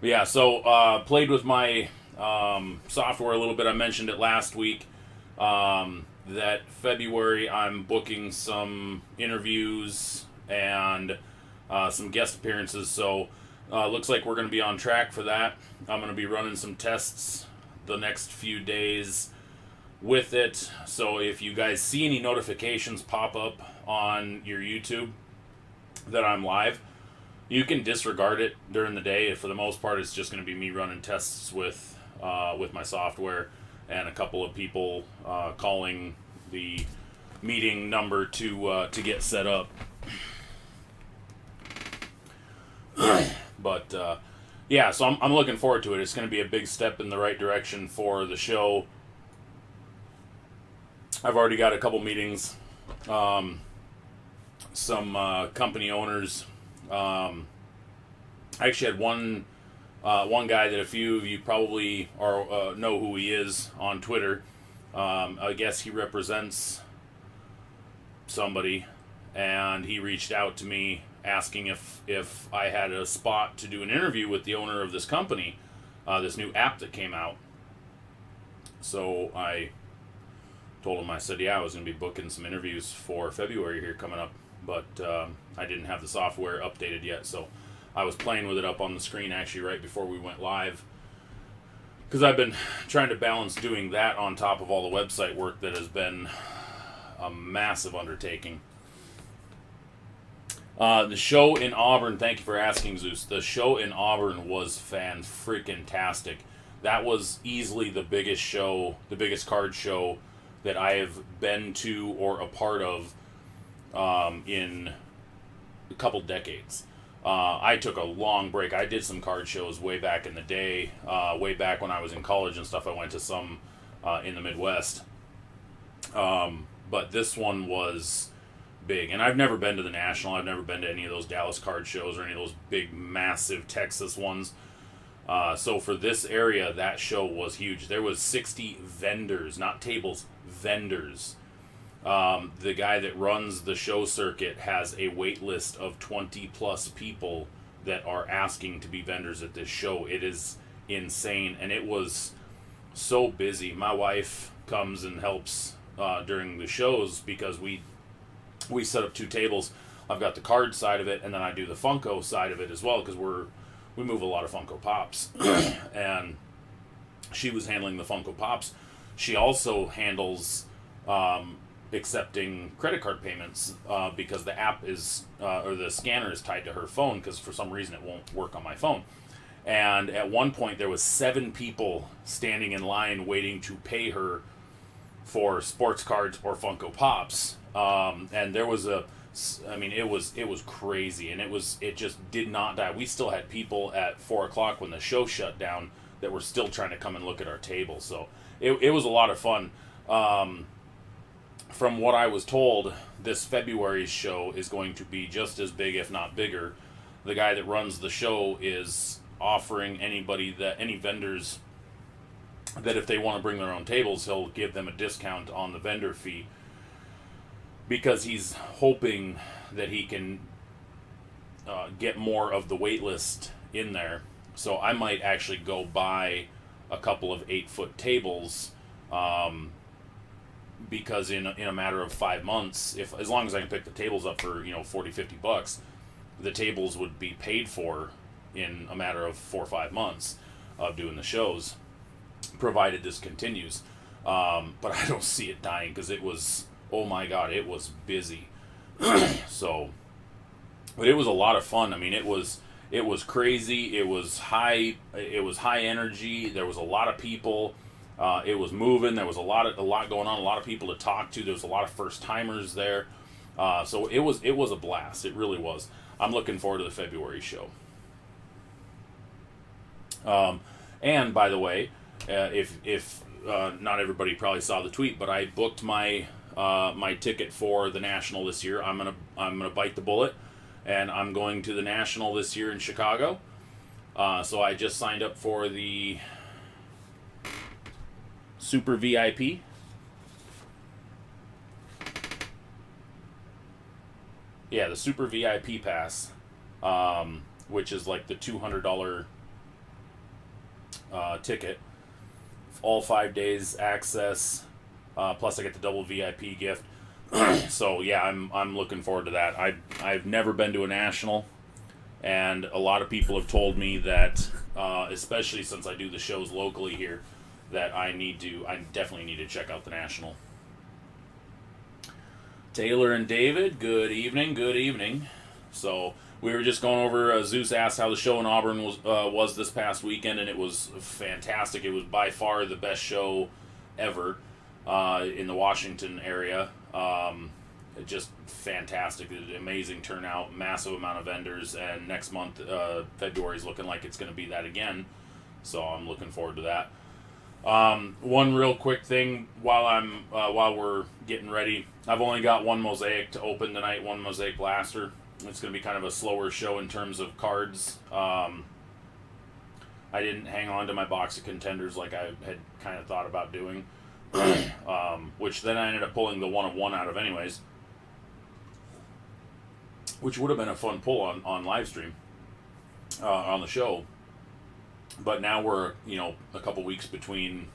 Yeah, so played with my software a little bit. I mentioned it last week. That February I'm booking some interviews and some guest appearances. So looks like we're going to be on track for that. I'm going to be running some tests the next few days with it. So if you guys see any notifications pop up on your YouTube that I'm live, you can disregard it during the day. For the most part, it's just going to be me running tests with my software and a couple of people calling the meeting number to get set up. But yeah, so I'm looking forward to it. It's going to be a big step in the right direction for the show. I've already got a couple meetings, some company owners. I actually had one guy that a few of you probably know who he is on Twitter. I guess he represents somebody, and he reached out to me asking if I had a spot to do an interview with the owner of this company, this new app that came out. So I told him, I said, yeah, I was going to be booking some interviews for February here coming up, but I didn't have the software updated yet, so I was playing with it up on the screen actually right before we went live, because I've been trying to balance doing that on top of all the website work that has been a massive undertaking. The show in Auburn, thank you for asking, Zeus. The show in Auburn was fan-freaking-tastic. That was easily the biggest show, the biggest card show that I have been to or a part of in a couple decades. I took a long break. I did some card shows way back in the day, way back when I was in college and stuff. I went to some in the Midwest. But this one was big. And I've never been to the National. I've never been to any of those Dallas card shows or any of those big, massive Texas ones. So for this area, that show was huge. There was 60 vendors, not tables, vendors. The guy that runs the show circuit has a wait list of 20 plus people that are asking to be vendors at this show. It is insane, and it was so busy. My wife comes and helps during the shows because we set up two tables. I've got the card side of it, and then I do the Funko side of it as well, because we move a lot of Funko Pops. And she was handling the Funko Pops. She also handles accepting credit card payments because the app is, or the scanner is tied to her phone, because for some reason it won't work on my phone. And at one point there was 7 people standing in line waiting to pay her for sports cards or Funko Pops. And there was it was crazy, and it just did not die. We still had people at 4:00 when the show shut down that were still trying to come and look at our table. So it was a lot of fun. From what I was told, this February's show is going to be just as big, if not bigger. The guy that runs the show is offering any vendors that if they want to bring their own tables, he'll give them a discount on the vendor fee, because he's hoping that he can get more of the wait list in there. So I might actually go buy a couple of 8-foot tables, because in a matter of 5 months, as long as I can pick the tables up for $40-50, the tables would be paid for in a matter of 4 or 5 months of doing the shows, provided this continues. But I don't see it dying, because it was, oh my god, it was busy. So, but it was a lot of fun. I mean, it was crazy. It was high energy. There was a lot of people. It was moving. There was a lot going on. A lot of people to talk to. There was a lot of first timers there. So it was a blast. It really was. I'm looking forward to the February show. And by the way, if not everybody probably saw the tweet, but I booked my ticket for the National this year. I'm gonna bite the bullet, and I'm going to the National this year in Chicago. So I just signed up for the Super VIP. Yeah, the Super VIP pass, which is like the $200 ticket. All 5 days access, plus I get the double VIP gift. So yeah, I'm looking forward to that. I've never been to a national, and a lot of people have told me that, especially since I do the shows locally here, that I definitely need to check out the national. Taylor and David, good evening. So we were just going over. Zeus asked how the show in Auburn was this past weekend, and it was fantastic. It was by far the best show ever in the Washington area. Just fantastic, amazing turnout, massive amount of vendors, and next month, February is looking like it's going to be that again. So I'm looking forward to that. One real quick thing while we're getting ready, I've only got one Mosaic to open tonight, one Mosaic Blaster. It's going to be kind of a slower show in terms of cards. I didn't hang on to my box of contenders like I had kind of thought about doing, which then I ended up pulling the 1-of-1 out of anyways, which would have been a fun pull on live stream on the show. But now we're, a couple weeks between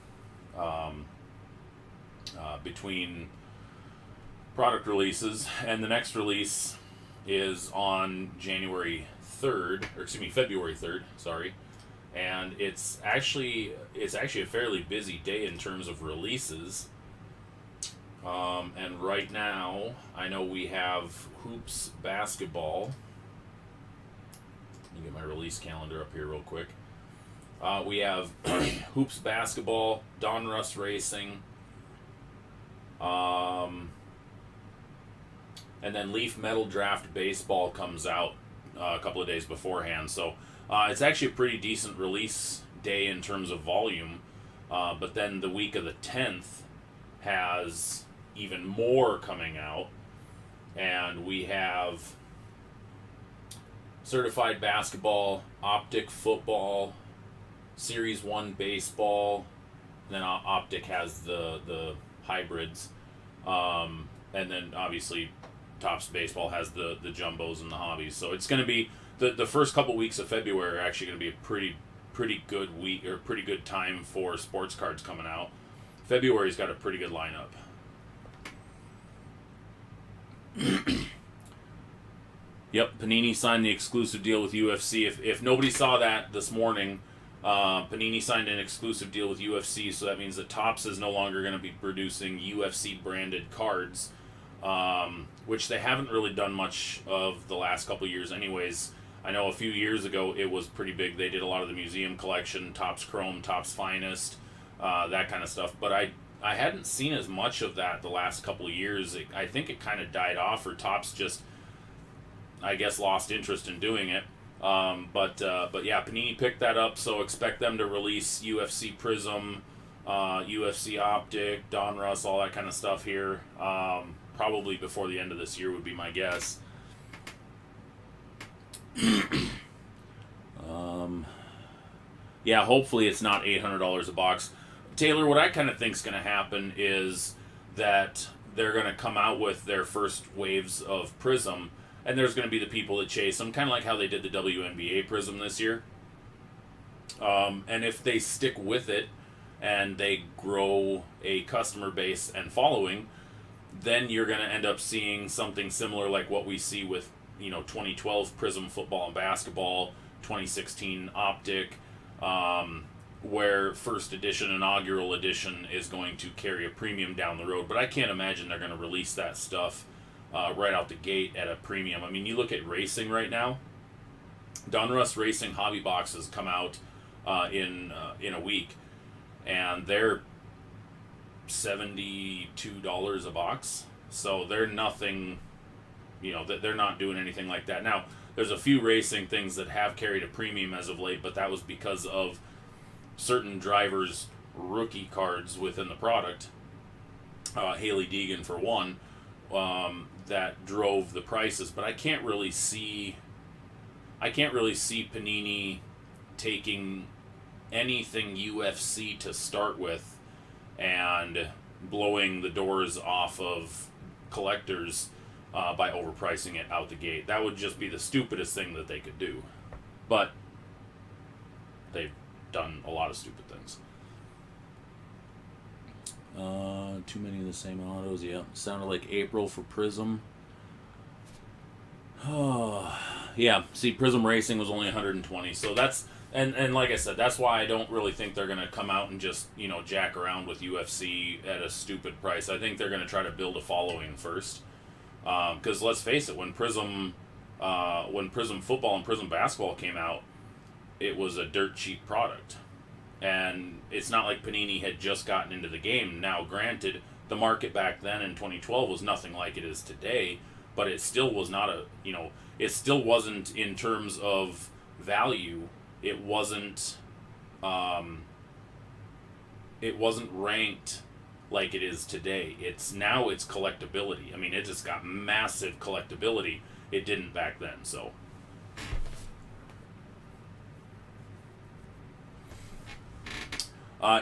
product releases, and the next release is on February 3rd, sorry. And it's actually a fairly busy day in terms of releases. And right now, I know we have Hoops Basketball. Let me get my release calendar up here real quick. We have Hoops Basketball, Donruss Racing, and then Leaf Metal Draft Baseball comes out a couple of days beforehand. So it's actually a pretty decent release day in terms of volume. But then the week of the 10th has even more coming out. And we have Certified Basketball, Optic Football, Series 1 Baseball, and then Optic has the hybrids. And then obviously Topps Baseball has the jumbos and the hobbies. So it's going to be, the first couple weeks of February are actually going to be a pretty good week, or pretty good time for sports cards coming out. February's got a pretty good lineup. Yep, Panini signed the exclusive deal with UFC. If nobody saw that this morning, Panini signed an exclusive deal with UFC, so that means that Topps is no longer going to be producing UFC branded cards, which they haven't really done much of the last couple years anyways. I know a few years ago it was pretty big. They did a lot of the museum collection, Topps Chrome, Topps Finest, that kind of stuff, but I hadn't seen as much of that the last couple of years. I think it kind of died off, or Topps just, I guess, lost interest in doing it. But yeah, Panini picked that up, so expect them to release UFC Prism, UFC Optic, Donruss, all that kind of stuff here, probably before the end of this year would be my guess. Yeah, hopefully it's not $800 a box. Taylor, what I kind of think is going to happen is that they're going to come out with their first waves of Prism, and there's going to be the people that chase them, kind of like how they did the WNBA Prism this year. And if they stick with it and they grow a customer base and following, then you're going to end up seeing something similar like what we see with 2012 Prism football and basketball, 2016 Optic, where first edition, inaugural edition is going to carry a premium down the road. But I can't imagine they're going to release that stuff right out the gate at a premium. I mean, you look at racing right now. Donruss Racing hobby boxes come out in a week, and they're $72 a box. So they're nothing, they're not doing anything like that. Now, there's a few racing things that have carried a premium as of late, but that was because of certain drivers' rookie cards within the product. Haley Deegan, for one, that drove the prices. But I can't really see Panini taking anything UFC to start with and blowing the doors off of collectors by overpricing it out the gate. That would just be the stupidest thing that they could do. But they've done a lot of stupid things. Too many of the same autos. Yeah, sounded like April for Prism. Oh, yeah. See, Prism Racing was only 120, so that's and like I said, that's why I don't really think they're gonna come out and just jack around with UFC at a stupid price. I think they're gonna try to build a following first, because let's face it, when Prism football and Prism basketball came out, it was a dirt cheap product. And it's not like Panini had just gotten into the game. Now, granted, the market back then in 2012 was nothing like it is today, but it still was not it still wasn't, in terms of value, it wasn't ranked like it is today. It's collectability. I mean, it just got massive collectability. It didn't back then, so.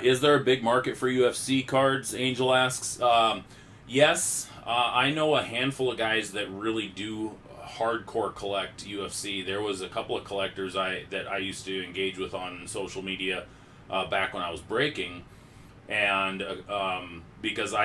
Is there a big market for UFC cards? Angel asks. Yes, I know a handful of guys that really do hardcore collect UFC. There was a couple of collectors that I used to engage with on social media back when I was breaking, and because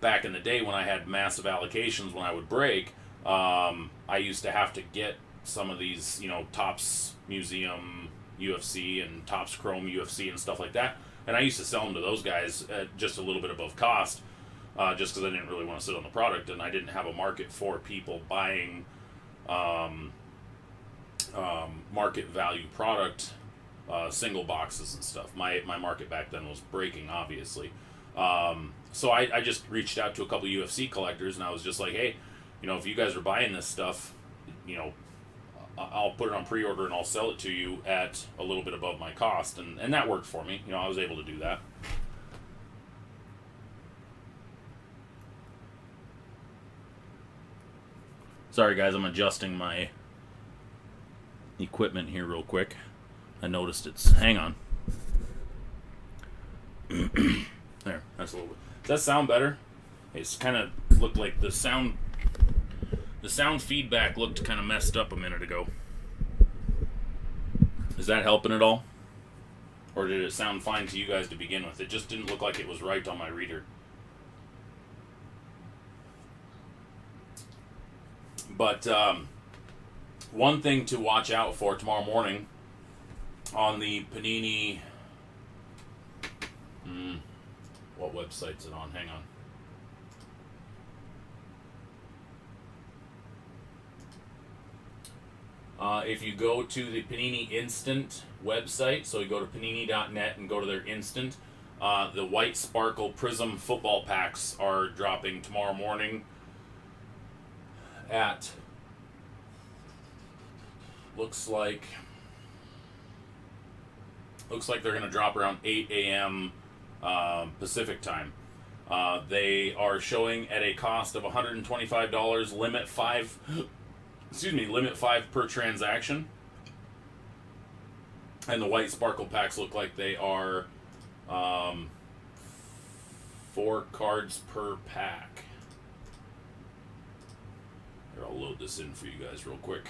back in the day when I had massive allocations when I would break, I used to have to get some of these, Topps Museum UFC and Topps Chrome UFC and stuff like that. And I used to sell them to those guys at just a little bit above cost, just because I didn't really want to sit on the product, and I didn't have a market for people buying market value product, single boxes and stuff. My market back then was breaking, obviously. So I just reached out to a couple UFC collectors, and I was just like, hey, if you guys are buying this stuff, I'll put it on pre-order and I'll sell it to you at a little bit above my cost. And that worked for me. I was able to do that. Sorry, guys. I'm adjusting my equipment here real quick. I noticed it's... Hang on. There. That's a little bit... Does that sound better? It's kind of looked like the sound feedback looked kind of messed up a minute ago. Is that helping at all? Or did it sound fine to you guys to begin with? It just didn't look like it was right on my reader. But one thing to watch out for tomorrow morning on the Panini... what website's it on? Hang on. If you go to the Panini Instant website, so you go to panini.net and go to their Instant, the White Sparkle Prism football packs are dropping tomorrow morning at, looks like they're going to drop around 8 a.m. Pacific time. They are showing at a cost of $125, limit 5 per transaction. And the White Sparkle packs look like they are 4 cards per pack. Here, I'll load this in for you guys real quick.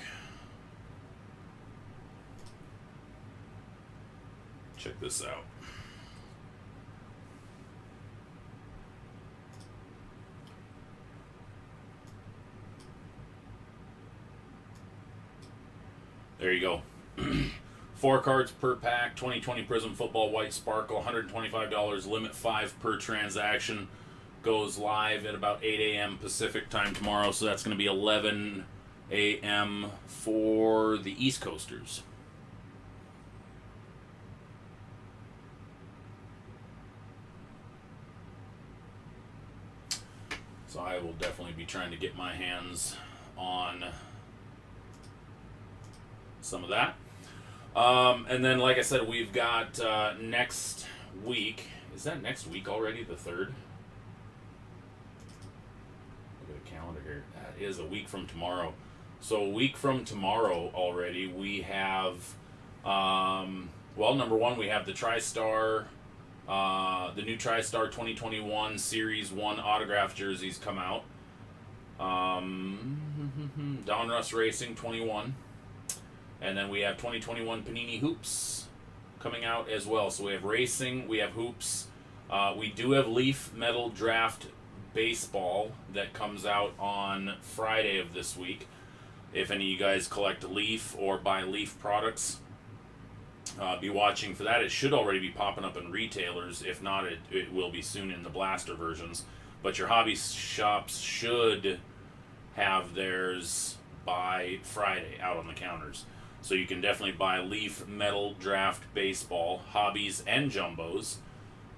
Check this out. There you go. 4 cards per pack, 2020 Prism Football White Sparkle, $125, limit 5 per transaction. Goes live at about 8 a.m. Pacific time tomorrow, so that's going to be 11 a.m. for the East Coasters. So I will definitely be trying to get my hands on some of that. And then, like I said, we've got next week. Is that next week already, the 3rd? Look at the calendar here. That is a week from tomorrow. So a week from tomorrow already, we have, well, number one, we have the TriStar, the new TriStar 2021 Series 1 autograph jerseys come out. Donruss Racing 21. And then we have 2021 Panini Hoops coming out as well. So we have racing, we have hoops, we do have Leaf Metal Draft Baseball that comes out on Friday of this week. If any of you guys collect Leaf or buy Leaf products, be watching for that. It should already be popping up in retailers. If not, it will be soon in the blaster versions. But your hobby shops should have theirs by Friday out on the counters. So you can definitely buy Leaf Metal Draft Baseball, hobbies and jumbos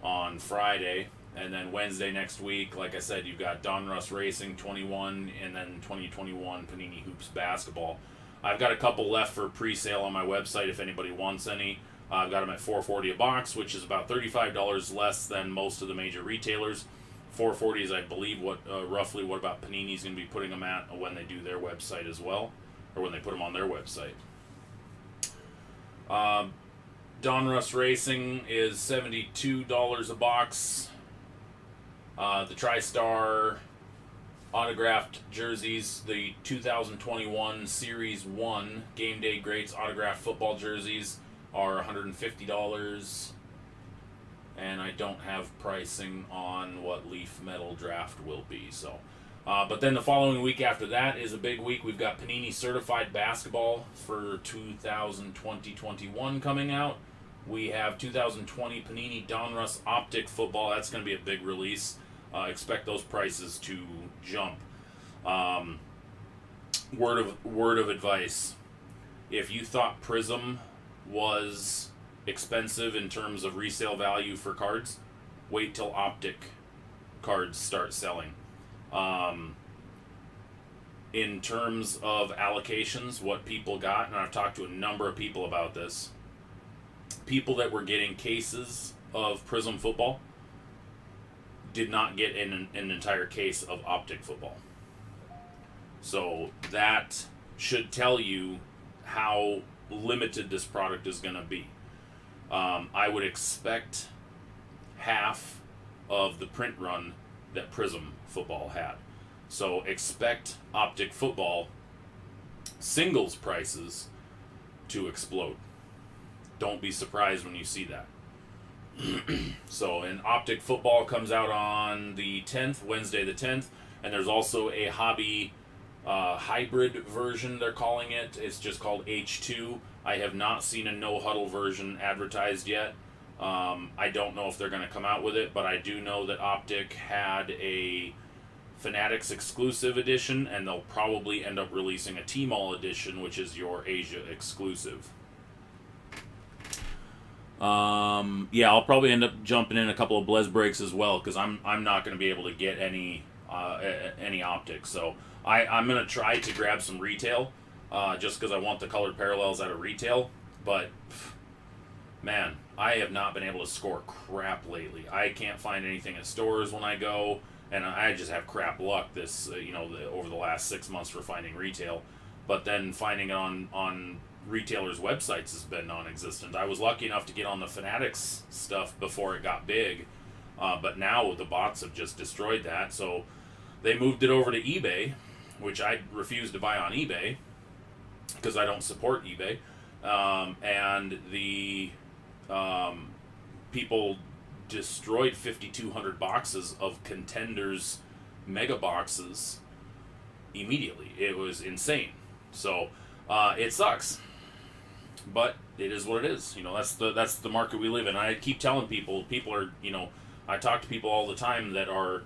on Friday. And then Wednesday next week, like I said, you've got Donruss Racing 21 and then 2021 Panini Hoops Basketball. I've got a couple left for pre-sale on my website if anybody wants any. I've got them at $4.40 a box, which is about $35 less than most of the major retailers. $4.40 is, I believe, what roughly what about Panini's going to be putting them at when they do their website as well, or when they put them on their website. Donruss Racing is $72 a box. The TriStar autographed jerseys, the 2021 Series 1 Game Day Greats autographed football jerseys are $150. And I don't have pricing on what Leaf Metal Draft will be. So, but then the following week after that is a big week. We've got Panini Certified Basketball for 2020-21 coming out. We have 2020 Panini Donruss Optic Football. That's going to be a big release. Expect those prices to jump. Word of advice: if you thought Prism was expensive in terms of resale value for cards, wait till Optic cards start selling. In terms of allocations, what people got, and I've talked to a number of people about this, people that were getting cases of Prism football did not get an entire case of Optic football. So that should tell you how limited this product is going to be. I would expect half of the print run that Prism football had. So expect Optic football singles prices to explode. Don't be surprised when you see that. So, an Optic football comes out on the 10th, Wednesday the 10th, and there's also a hobby hybrid version, they're calling it. It's just called H2. I have not seen a no-huddle version advertised yet. I don't know if they're going to come out with it, but I do know that Optic had a Fanatics exclusive edition, and they'll probably end up releasing a T-Mall edition, which is your Asia exclusive. Yeah, I'll probably end up jumping in a couple of Blez breaks as well, because I'm not going to be able to get any optics. So I'm going to try to grab some retail, just because I want the colored parallels out of retail. But man, I have not been able to score crap lately. I can't find anything at stores when I go, and I just have crap luck over the last 6 months for finding retail. But then finding it on retailers' websites has been non-existent. I was lucky enough to get on the Fanatics stuff before it got big, but now the bots have just destroyed that. So they moved it over to eBay, which I refuse to buy on eBay because I don't support eBay. And the people destroyed 5,200 boxes of Contenders mega boxes immediately. It was insane. So it sucks. But it is what it is. That's the market we live in. I keep telling people are, I talk to people all the time that are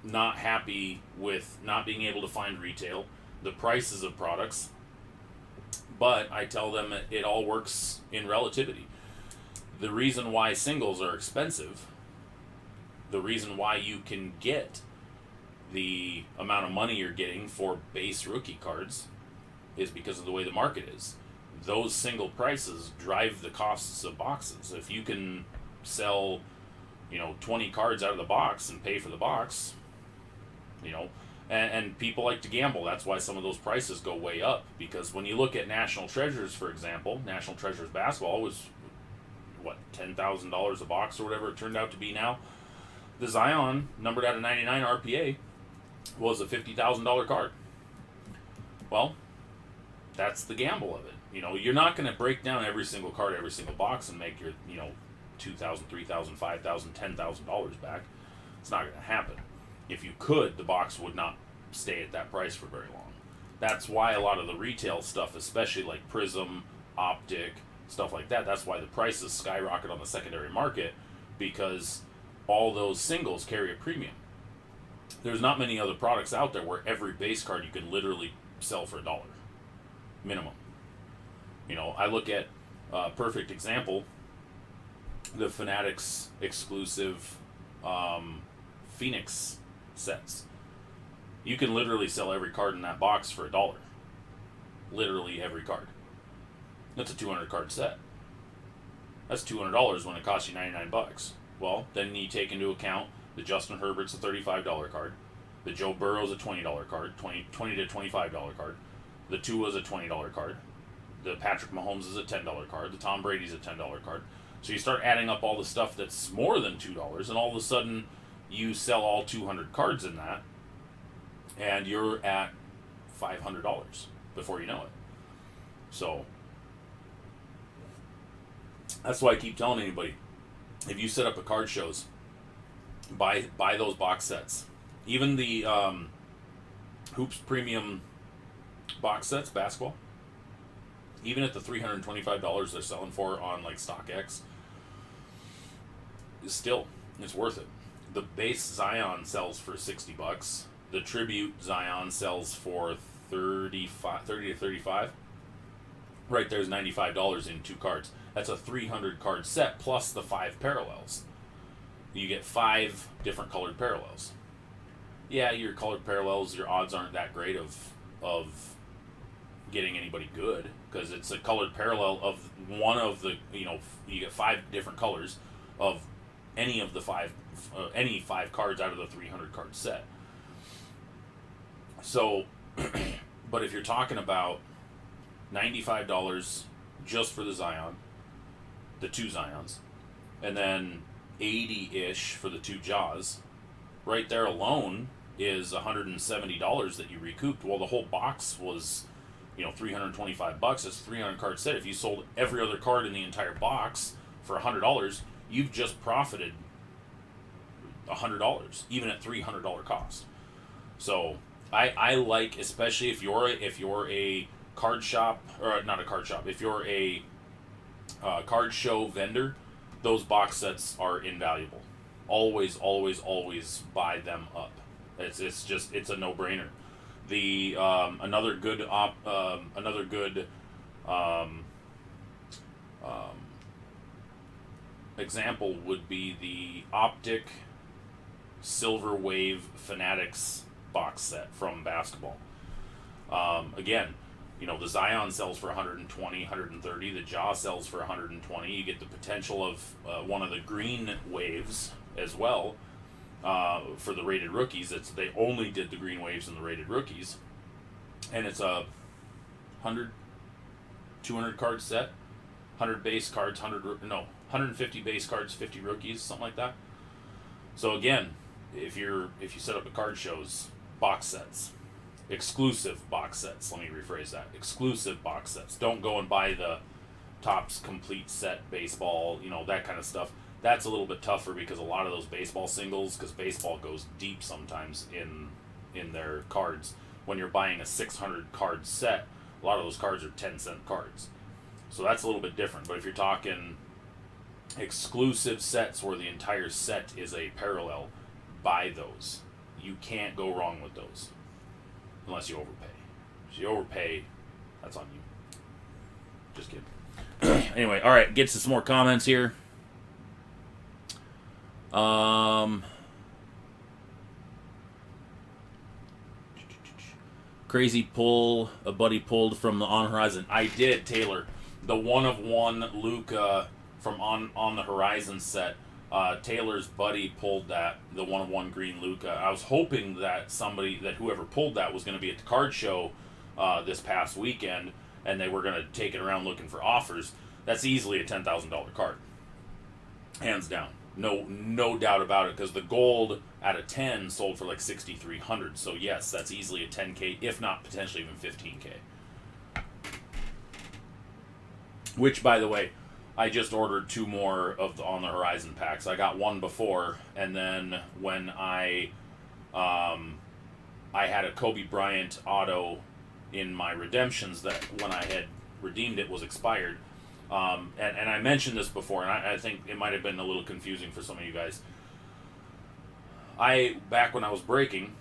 not happy with not being able to find retail, the prices of products, but I tell them it all works in relativity. The reason why singles are expensive, the reason why you can get the amount of money you're getting for base rookie cards is because of the way the market is. Those single prices drive the costs of boxes. If you can sell, 20 cards out of the box and pay for the box, and people like to gamble. That's why some of those prices go way up. Because when you look at National Treasures, for example, National Treasures basketball was, $10,000 a box or whatever it turned out to be now. The Zion, numbered out of 99 RPA, was a $50,000 card. Well, that's the gamble of it. You're not going to break down every single card, every single box, and make your $2,000, $3,000, $5,000, $10,000 back. It's not going to happen. If you could, the box would not stay at that price for very long. That's why a lot of the retail stuff, especially like Prism, Optic, stuff like that, that's why the prices skyrocket on the secondary market, because all those singles carry a premium. There's not many other products out there where every base card you can literally sell for $1 minimum. I look at perfect example, the Fanatics exclusive Phoenix sets. You can literally sell every card in that box for $1. Literally every card. That's a 200 card set. That's $200 when it costs you $99. Well, then you take into account the Justin Herbert's a $35 card, the Joe Burrow's a $20 card, $20 to $25 card, the Tua's a $20 card, the Patrick Mahomes is a $10 card, the Tom Brady's a $10 card. So you start adding up all the stuff that's more than $2, and all of a sudden you sell all 200 cards in that, and you're at $500 before you know it. So that's why I keep telling anybody, if you set up a card shows, buy those box sets. Even the Hoops Premium box sets, basketball, even at the $325 they're selling for on like StockX, still, it's worth it. The base Zion sells for $60. The Tribute Zion sells for 30 to 35. Right there's $95 in 2 cards. That's a 300 card set plus the 5 parallels. You get 5 different colored parallels. Yeah, your colored parallels, your odds aren't that great of getting anybody good, because it's a colored parallel of one of the, you get 5 different colors of any of the 5 cards out of the 300 card set. So, but if you're talking about $95 just for the Zion, the 2 Zions, and then 80-ish for the 2 Jaws, right there alone is $170 that you recouped. Well, the whole box was, $325. It's a 300 card set. If you sold every other card in the entire box for $100, you've just profited $100, even at $300 cost. So I like, especially if you're a card shop, or not a card shop, if you're a card show vendor, those box sets are invaluable. Always, always, always buy them up. It's a no-brainer. The another good example would be the Optic Silver Wave Fanatics box set from basketball. Again, the Zion sells for 120, 130. The Jaw sells for 120. You get the potential of one of the green waves as well for the rated rookies. They only did the green waves and the rated rookies, and it's a 200 card set, 100 base cards, 150 base cards, 50 rookies, something like that. So again, if you set up a card shows, box sets. Exclusive box sets. Let me rephrase that. Exclusive box sets. Don't go and buy the Topps complete set baseball, that kind of stuff. That's a little bit tougher because a lot of those baseball singles, because baseball goes deep sometimes in their cards. When you're buying a 600 card set, a lot of those cards are 10-cent cards. So that's a little bit different. But if you're talking exclusive sets where the entire set is a parallel, buy those. You can't go wrong with those. Unless you overpay. If you overpay, that's on you. Just kidding. Anyway, alright, get to some more comments here. Crazy pull, a buddy pulled from the On Horizon. I did, Taylor. The 1-of-1 Luka from On the Horizon set. Taylor's buddy pulled that, the 1-of-1 green Luka. I was hoping that whoever pulled that was going to be at the card show this past weekend, and they were going to take it around looking for offers. That's easily a $10,000 card. Hands down. No doubt about it, because the gold out of 10 sold for like $6,300. So yes, that's easily a $10K, if not potentially even $15K. Which, by the way, I just ordered 2 more of the On the Horizon packs. I got one before, and then when I had a Kobe Bryant auto in my redemptions that when I had redeemed it was expired. And I mentioned this before, and I think it might have been a little confusing for some of you guys. Back when I was breaking,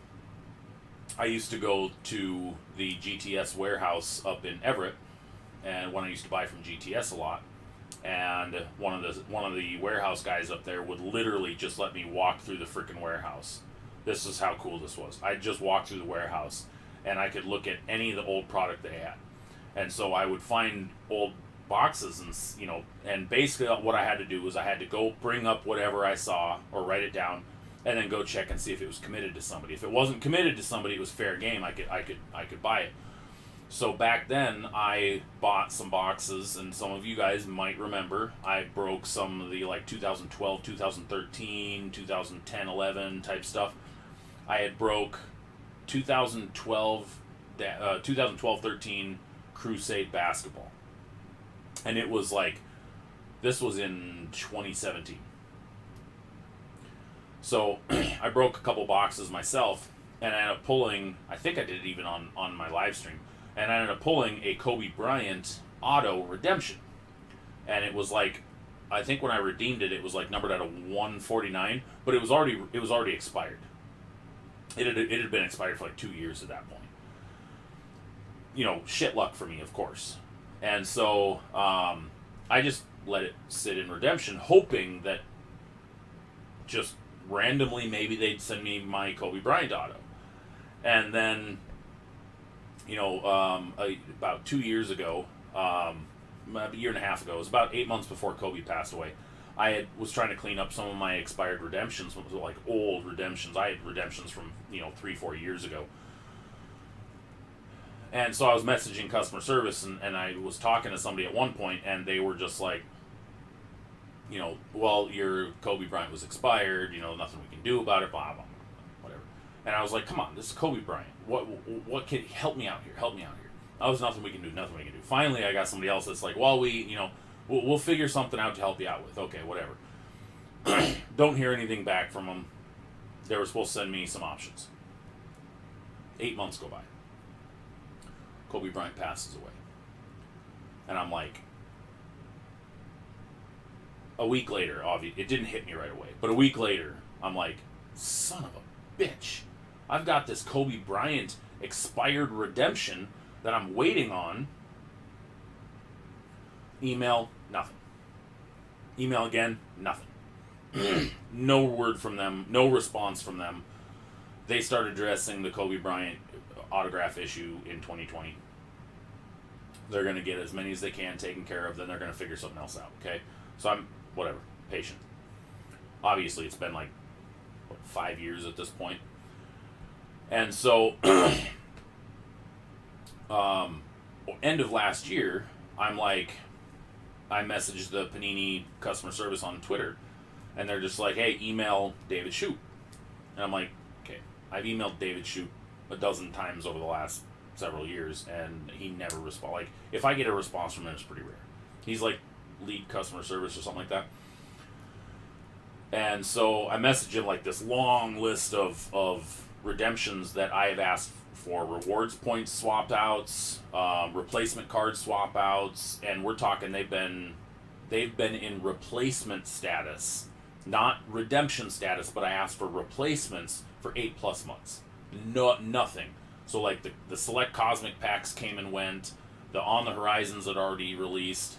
I used to go to the GTS warehouse up in Everett, and when I used to buy from GTS a lot, and one of the warehouse guys up there would literally just let me walk through the freaking warehouse. This is how cool this was. I'd just walk through the warehouse, and I could look at any of the old product they had, and so I would find old boxes, and basically what I had to do was I had to go bring up whatever I saw or write it down, and then go check and see if it was committed to somebody. If it wasn't committed to somebody, it was fair game. I could buy it. So back then, I bought some boxes, and some of you guys might remember, I broke some of the 2012, 2013, 2010, 11 type stuff. I had broke 2012, 13 Crusade basketball. And it was this was in 2017. So I broke a couple boxes myself, and I ended up pulling, I think I did it even on my live stream, and I ended up pulling a Kobe Bryant auto redemption. And it was I think when I redeemed it, it was numbered at a 149, but it was already expired. It had been expired for 2 years at that point. Shit luck for me, of course. And so I just let it sit in redemption, hoping that just randomly maybe they'd send me my Kobe Bryant auto. And then, about 2 years ago, a year and a half ago, it was about 8 months before Kobe passed away, was trying to clean up some of my expired redemptions, old redemptions. I had redemptions from 3-4 years ago. And so I was messaging customer service, and I was talking to somebody at one point, and they were just well, your Kobe Bryant was expired, nothing we can do about it, blah, blah, whatever. And I was like, come on, this is Kobe Bryant. What can, help me out here. Oh, there's nothing we can do. Finally, I got somebody else that's well, we'll figure something out to help you out with. Okay, whatever. Don't hear anything back from them. They were supposed to send me some options. 8 months go by. Kobe Bryant passes away. And I'm a week later, obviously, it didn't hit me right away, but a week later, I'm son of a bitch. I've got this Kobe Bryant expired redemption that I'm waiting on. Email, nothing. Email again, nothing. No word from them, no response from them. They started addressing the Kobe Bryant autograph issue in 2020. They're going to get as many as they can taken care of, then they're going to figure something else out, okay? So I'm, patient. Obviously, it's been 5 years at this point. And so, end of last year, I messaged the Panini customer service on Twitter, and they're just hey, email David Shoup. And I'm okay, I've emailed David Shoup a dozen times over the last several years, and he never responds. If I get a response from him, it's pretty rare. He's lead customer service or something like that. And so I messaged him this long list of redemptions that I have asked for: rewards points swap outs, replacement card swap outs, and we're talking they've been in replacement status, not redemption status, but I asked for replacements for 8+ months. Nothing. So the select cosmic packs came and went, the On the Horizons had already released,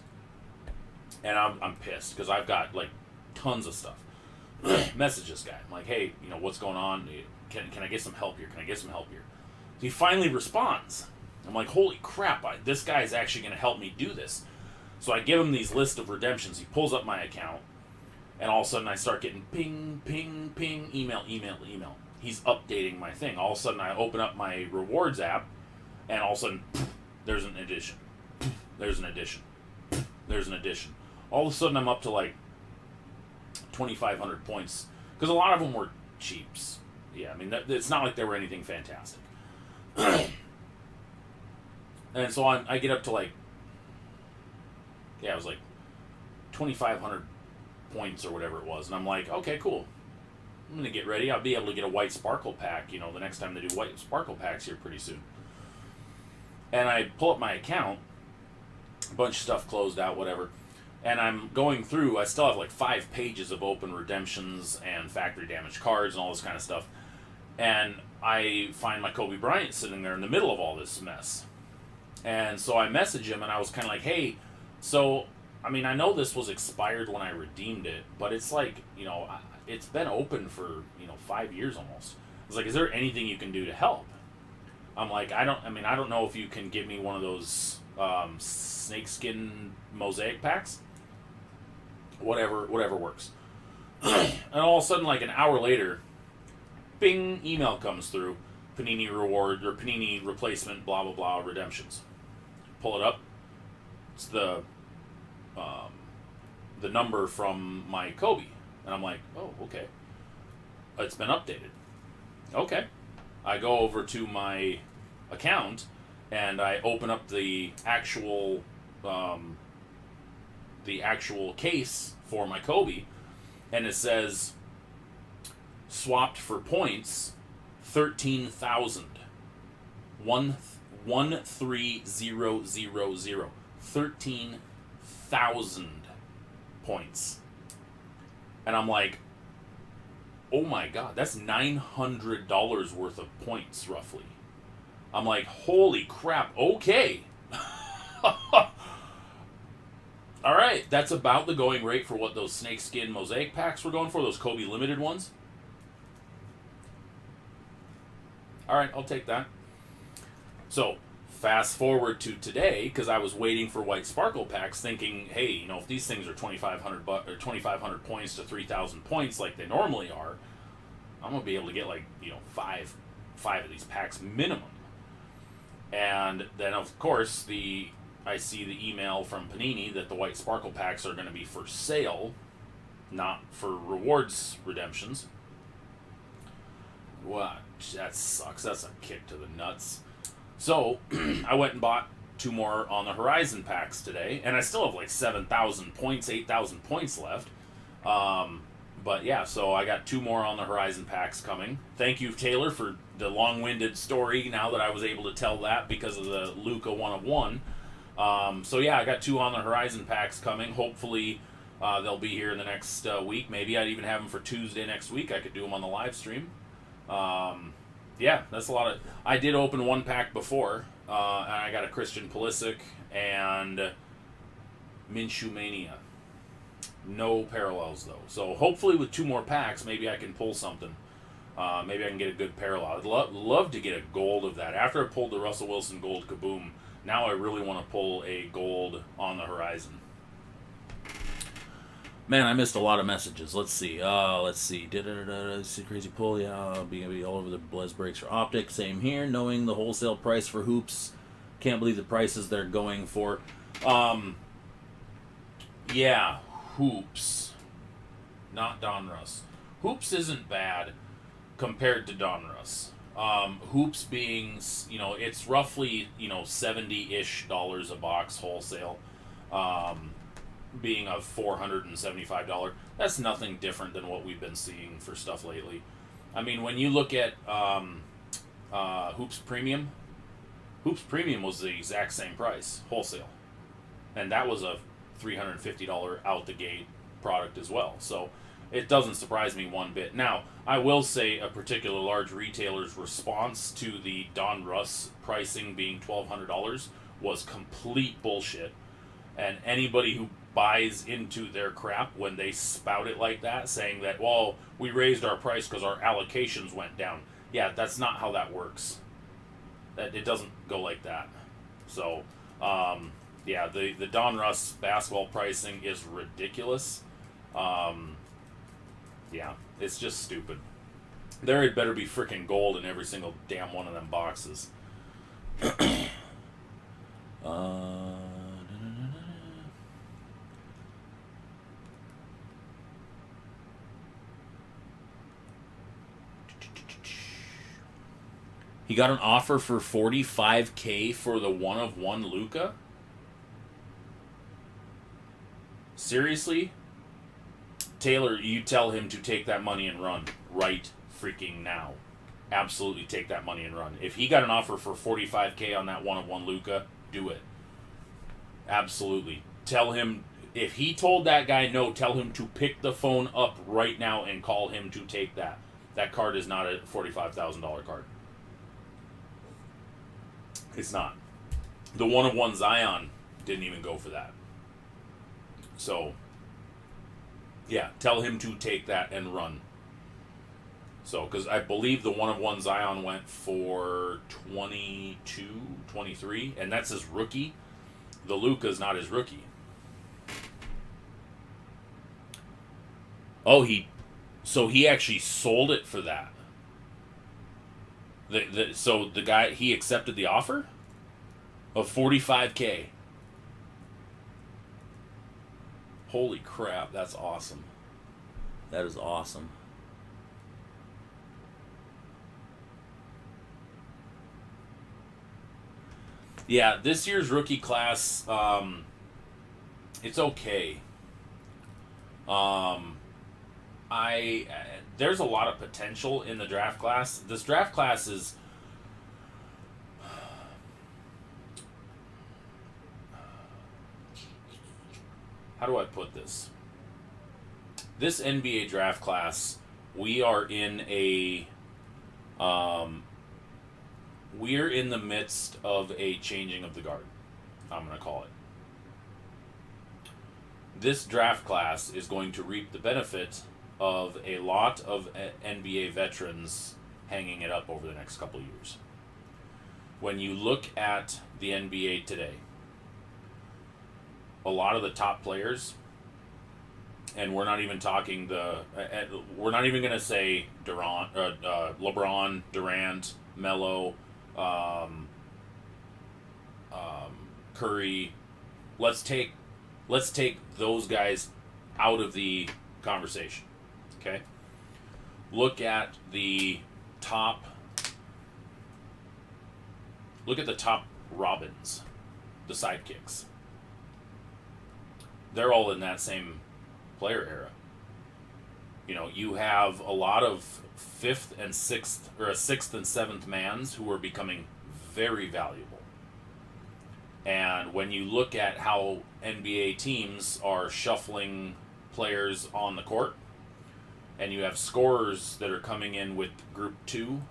and I'm pissed because I've got tons of stuff. Message this guy. I'm hey, what's going on? Can I get some help here? So he finally responds. I'm holy crap, this guy is actually going to help me do this. So I give him these list of redemptions. He pulls up my account, and all of a sudden I start getting ping, ping, ping, email. He's updating my thing. All of a sudden I open up my rewards app, and all of a sudden, there's an addition. There's an addition. There's an addition. All of a sudden I'm up to 2,500 points, because a lot of them were cheaps. Yeah, I mean, it's not like they were anything fantastic. And so I get up to yeah, it was like 2,500 points or whatever it was. And I'm like, okay, cool. I'm going to get ready. I'll be able to get a white sparkle pack, the next time they do white sparkle packs here pretty soon. And I pull up my account, a bunch of stuff closed out, whatever. And I'm going through, I still have like 5 pages of open redemptions and factory damage cards and all this kind of stuff. And I find my Kobe Bryant sitting there in the middle of all this mess. And so I message him, and I was kind of like, hey, so, I mean, I know this was expired when I redeemed it, but it's like, it's been open for, 5 years almost. I was like, is there anything you can do to help? I'm like, I don't know if you can give me one of those snakeskin mosaic packs. Whatever works. And all of a sudden, like an hour later, bing, email comes through. Panini reward, or Panini replacement, blah, blah, blah, redemptions. Pull it up. It's the number from my Kobe. And I'm like, oh, okay. It's been updated. Okay. I go over to my account, and I open up the actual case for my Kobe, and it says swapped for points 13,000. 13000. 13,000 points. And I'm like, oh my god, that's $900 worth of points, roughly. I'm like, holy crap, okay. Alright, that's about the going rate for what those snakeskin mosaic packs were going for, those Kobe limited ones. Alright, I'll take that. So, fast forward to today, because I was waiting for white sparkle packs, thinking, hey, if these things are 2,500 points to 3,000 points like they normally are, I'm gonna be able to get like five of these packs minimum. And then of course I see the email from Panini that the white sparkle packs are going to be for sale, not for rewards redemptions. What? That sucks. That's a kick to the nuts. So, I went and bought 2 more on the Horizon packs today, and I still have like 7,000 points, 8,000 points left. But yeah, so I got 2 more on the Horizon packs coming. Thank you, Taylor, for the long-winded story, now that I was able to tell that because of the Luca 101. So yeah, I got 2 on the Horizon packs coming. Hopefully they'll be here in the next week. Maybe I'd even have them for Tuesday next week. I could do them on the live stream. Yeah, that's a lot of... I did open 1 pack before, and I got a Christian Pulisic and Minshew Mania. No parallels, though. So hopefully with 2 more packs, maybe I can pull something. Maybe I can get a good parallel. I'd love to get a gold of that. After I pulled the Russell Wilson gold kaboom, now I really want to pull a gold on the Horizon. Man, I missed a lot of messages. Let's see. Crazy pull. Yeah, I'll be all over the Blez breaks for Optic. Same here. Knowing the wholesale price for hoops. Can't believe the prices they're going for. Yeah, hoops. Not Donruss. Hoops isn't bad compared to Donruss. Hoops being, it's roughly, $70-ish a box wholesale. Being a $475. That's nothing different than what we've been seeing for stuff lately. I mean, when you look at Hoops Premium was the exact same price, wholesale. And that was a $350 out the gate product as well. So it doesn't surprise me one bit. Now, I will say a particular large retailer's response to the Donruss pricing being $1,200 was complete bullshit. And anybody who buys into their crap when they spout it like that, saying that, well, we raised our price because our allocations went down. Yeah, that's not how that works. It doesn't go like that. So, yeah, the Donruss basketball pricing is ridiculous. Yeah, it's just stupid. There had better be freaking gold in every single damn one of them boxes. He got an offer for $45K for the 1-of-1 Luka? seriously, Taylor, you tell him to take that money and run right freaking now. Absolutely take that money and run. If he got an offer for $45K on that one-of-one Luka, do it. Absolutely. Tell him, if he told that guy no, tell him to pick the phone up right now and call him to take that. That card is not a $45,000 card. It's not. The one-of-one Zion didn't even go for that. So, yeah, tell him to take that and run. So, because I believe the one-of-one Zion went for 22, 23, and that's his rookie. The Luka's not his rookie. Oh, so he actually sold it for that. So the guy, he accepted the offer of $45K. Holy crap, that's awesome. That is awesome. Yeah, this year's rookie class, it's okay. There's a lot of potential in the draft class. This draft class is, how do I put this? This NBA draft class, we are in we're in the midst of a changing of the guard, I'm going to call it. This draft class is going to reap the benefit of a lot of NBA veterans hanging it up over the next couple of years. When you look at the NBA today, a lot of the top players, and we're not even talking we're not even going to say LeBron, Durant, Melo, Curry. Let's take those guys out of the conversation. Okay? Look at the top Robins, the sidekicks. They're all in that same player era. You know, you have a lot of sixth and seventh mans who are becoming very valuable. And when you look at how NBA teams are shuffling players on the court, and you have scorers that are coming in with group two,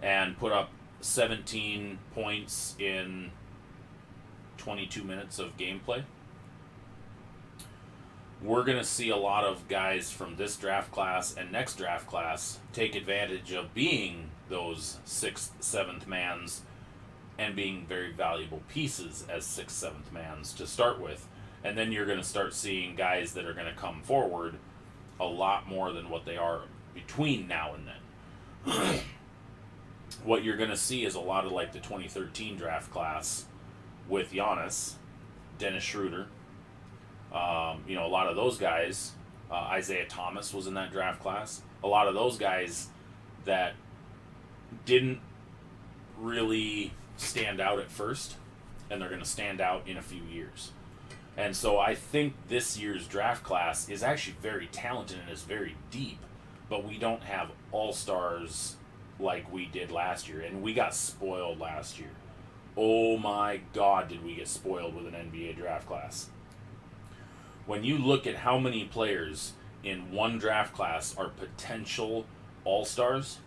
and put up 17 points in 22 minutes of gameplay, we're going to see a lot of guys from this draft class and next draft class take advantage of being those 6th, 7th mans and being very valuable pieces as 6th, 7th mans to start with. And then you're going to start seeing guys that are going to come forward a lot more than what they are between now and then. What you're going to see is a lot of like the 2013 draft class with Giannis, Dennis Schroeder, a lot of those guys. Isaiah Thomas was in that draft class. A lot of those guys that didn't really stand out at first, and they're going to stand out in a few years. And so I think this year's draft class is actually very talented and is very deep, but we don't have all-stars like we did last year, and we got spoiled last year. Oh my God, did we get spoiled with an NBA draft class. When you look at how many players in one draft class are potential all-stars,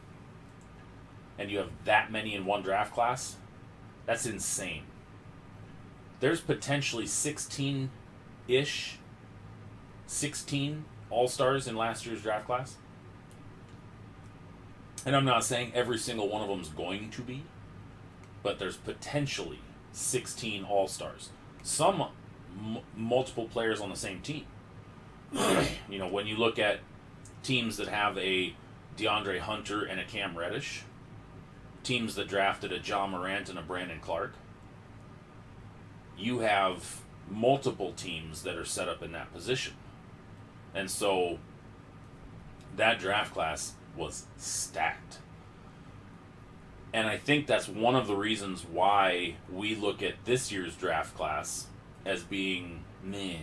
and you have that many in one draft class, that's insane. There's potentially 16 all-stars in last year's draft class. And I'm not saying every single one of them is going to be, but there's potentially 16 all-stars. Some multiple players on the same team. When you look at teams that have a DeAndre Hunter and a Cam Reddish, teams that drafted a John Morant and a Brandon Clark, you have multiple teams that are set up in that position. And so that draft class was stacked. And I think that's one of the reasons why we look at this year's draft class as being meh.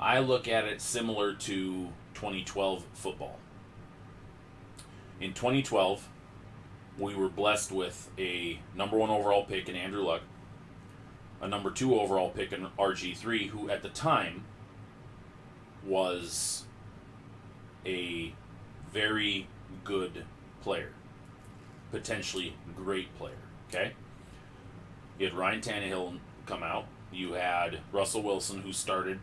I look at it similar to 2012 football. In 2012, we were blessed with a number 1 overall pick in Andrew Luck, a number 2 overall pick in RG3, who at the time was a very good player, potentially great player. Okay, you had Ryan Tannehill come out. You had Russell Wilson, who started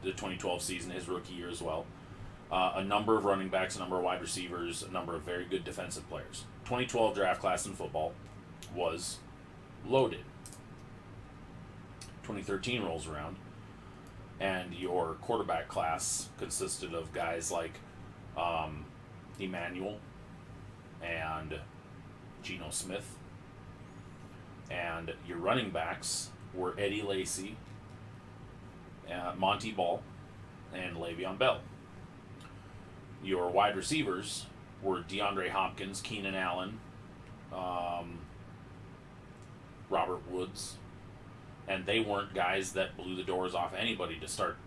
the 2012 season, his rookie year as well. A number of running backs, a number of wide receivers, a number of very good defensive players. 2012 draft class in football was loaded. 2013 rolls around, and your quarterback class consisted of guys like Emmanuel and Geno Smith, and your running backs were Eddie Lacy, Monty Ball, and Le'Veon Bell. Your wide receivers were DeAndre Hopkins, Keenan Allen, Robert Woods, and they weren't guys that blew the doors off anybody to start.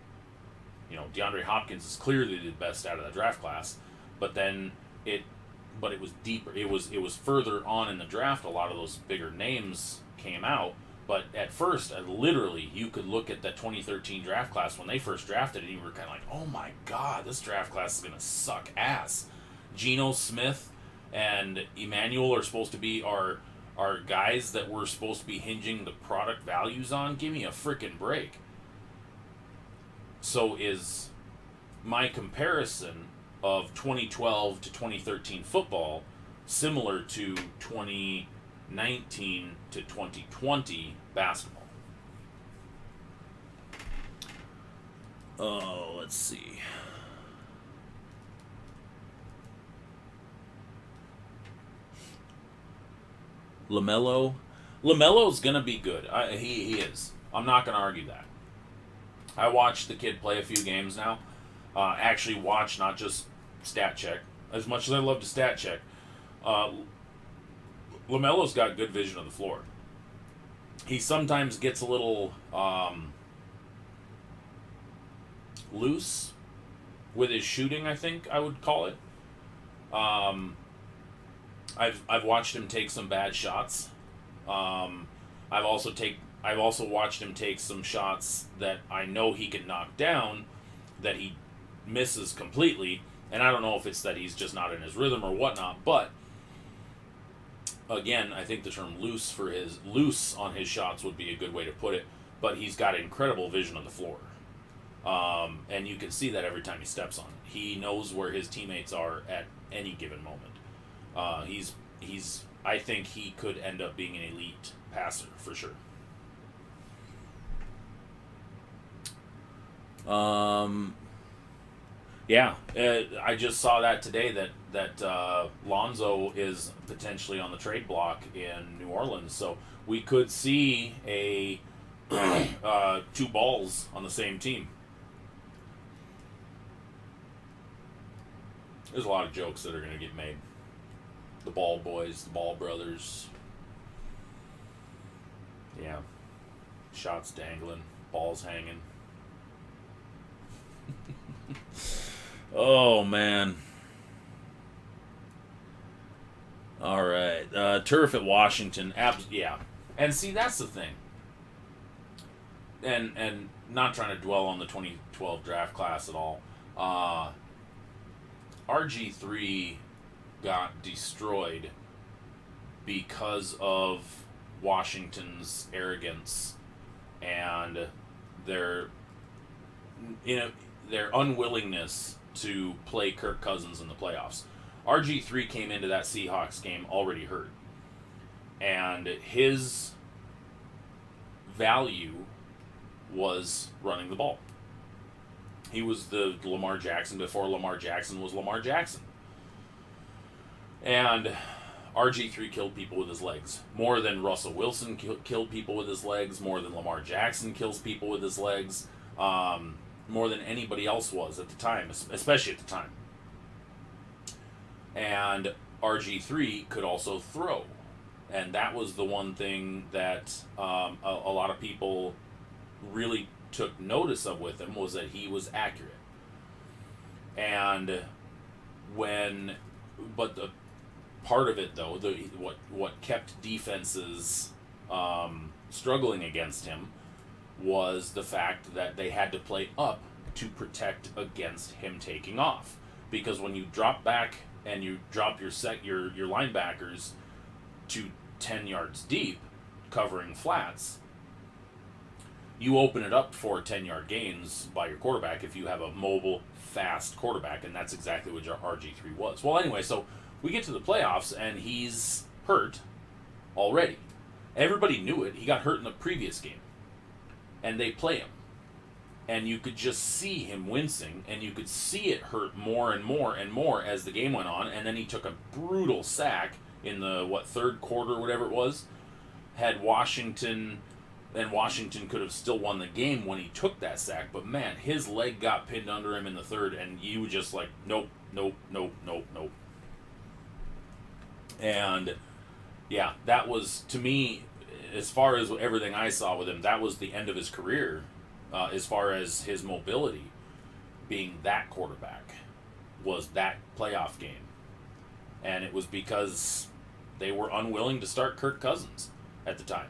You know, DeAndre Hopkins is clearly the best out of the draft class, but it was deeper. It was further on in the draft. A lot of those bigger names came out, but at first, literally, you could look at that 2013 draft class when they first drafted, and you were kind of like, "Oh my God, this draft class is gonna suck ass." Geno Smith and Emmanuel are supposed to be our guys that we're supposed to be hinging the product values on. Give me a frickin' break. So is my comparison of 2012 to 2013 football similar to 2019 to 2020 basketball? Oh, let's see. LaMelo's gonna be good. He is. I'm not gonna argue that. I watched the kid play a few games now. Actually watch, not just stat check. As much as I love to stat check, LaMelo's got good vision of the floor. He sometimes gets a little loose with his shooting, I think I would call it. I've watched him take some bad shots. I've also watched him take some shots that I know he can knock down that he misses completely, and I don't know if it's that he's just not in his rhythm or whatnot, but again, I think the term loose on his shots would be a good way to put it, but he's got incredible vision of the floor. And you can see that every time he steps on it. He knows where his teammates are at any given moment. I think he could end up being an elite passer for sure. I just saw that today that Lonzo is potentially on the trade block in New Orleans, so we could see a two balls on the same team. There's a lot of jokes that are going to get made. The Ball boys, the Ball brothers. Yeah. Shots dangling, balls hanging. Oh, man. All right. Turf at Washington. Yeah. And see, that's the thing. And not trying to dwell on the 2012 draft class at all. RG3 got destroyed because of Washington's arrogance and their unwillingness to play Kirk Cousins in the playoffs. RG3 came into that Seahawks game already hurt, and his value was running the ball. He was the Lamar Jackson before Lamar Jackson was Lamar Jackson. And RG3 killed people with his legs. More than Russell Wilson killed people with his legs. More than Lamar Jackson kills people with his legs. More than anybody else was at the time, especially at the time. And RG3 could also throw. And that was the one thing that a lot of people really took notice of with him was that he was accurate. And but the part of it though, what kept defenses struggling against him was the fact that they had to play up to protect against him taking off. Because when you drop back and you drop your linebackers to 10 yards deep, covering flats, you open it up for 10-yard gains by your quarterback if you have a mobile, fast quarterback, and that's exactly what your RG3 was. Well, anyway, so we get to the playoffs, and he's hurt already. Everybody knew it. He got hurt in the previous game. And they play him. And you could just see him wincing, and you could see it hurt more and more and more as the game went on, and then he took a brutal sack in the, third quarter, whatever it was, had Washington, and Washington could have still won the game when he took that sack, but man, his leg got pinned under him in the third, and you were just like, nope, nope, nope, nope, nope. And, yeah, that was, to me, as far as everything I saw with him, that was the end of his career, as far as his mobility being that quarterback, was that playoff game. And it was because they were unwilling to start Kirk Cousins at the time.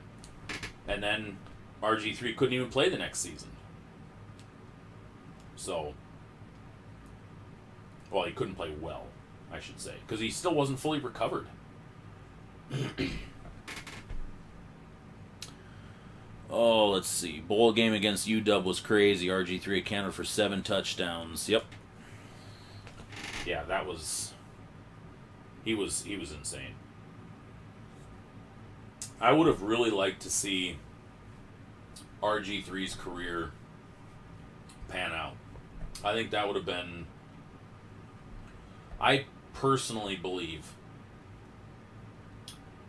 And then RG3 couldn't even play the next season. So, well, he couldn't play well, I should say, because he still wasn't fully recovered. Oh, let's see. Bowl game against UW was crazy. RG3 accounted for 7 touchdowns. Yep. Yeah, that was... He was insane. I would have really liked to see RG3's career pan out. I think that would have been... I personally believe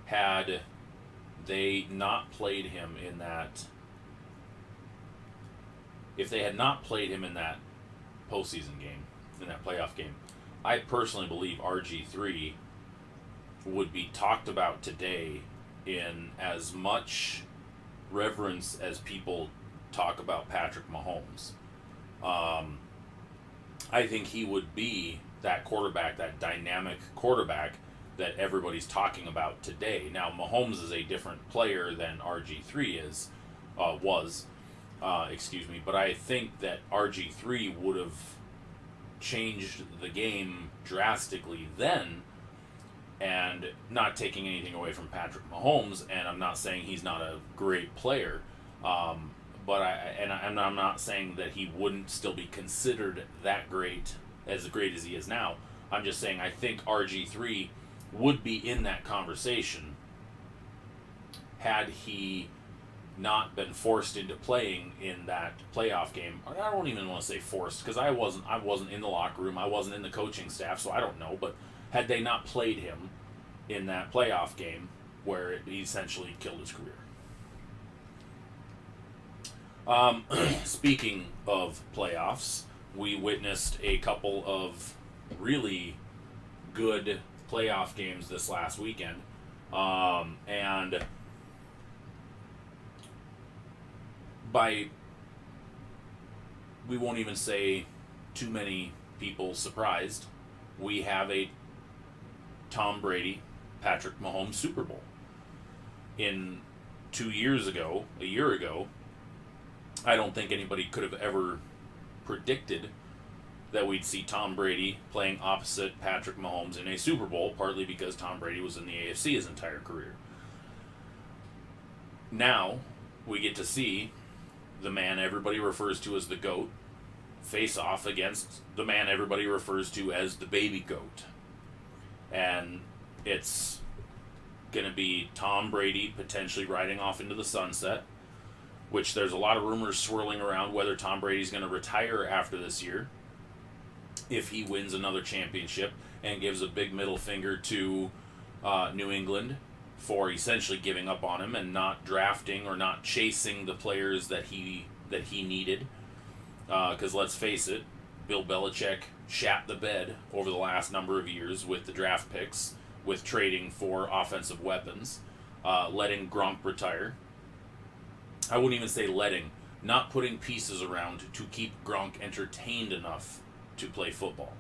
had they not played him in that... If they had not played him in that postseason game, in that playoff game, I personally believe RG3 would be talked about today in as much reverence as people talk about Patrick Mahomes. I think he would be that quarterback, that dynamic quarterback that everybody's talking about today. Now, Mahomes is a different player than RG3 was, but I think that RG3 would have changed the game drastically then, and not taking anything away from Patrick Mahomes, and I'm not saying he's not a great player, but I'm not saying that he wouldn't still be considered that great as he is now. I'm just saying I think RG3 would be in that conversation had he not been forced into playing in that playoff game. I don't even want to say forced, because I wasn't in the locker room, I wasn't in the coaching staff, so I don't know, but had they not played him in that playoff game where he essentially killed his career. Speaking of playoffs, we witnessed a couple of really good playoff games this last weekend. And we won't even say too many people surprised, we have a Tom Brady, Patrick Mahomes Super Bowl. A year ago, I don't think anybody could have ever predicted that we'd see Tom Brady playing opposite Patrick Mahomes in a Super Bowl, partly because Tom Brady was in the AFC his entire career. Now, we get to see the man everybody refers to as the GOAT face off against the man everybody refers to as the baby GOAT. And it's going to be Tom Brady potentially riding off into the sunset, which there's a lot of rumors swirling around whether Tom Brady's going to retire after this year if he wins another championship and gives a big middle finger to New England for essentially giving up on him and not drafting or not chasing the players that he needed. Because let's face it, Bill Belichick shat the bed over the last number of years with the draft picks, with trading for offensive weapons, letting Gronk retire. I wouldn't even say letting. not putting pieces around to keep Gronk entertained enough to play football.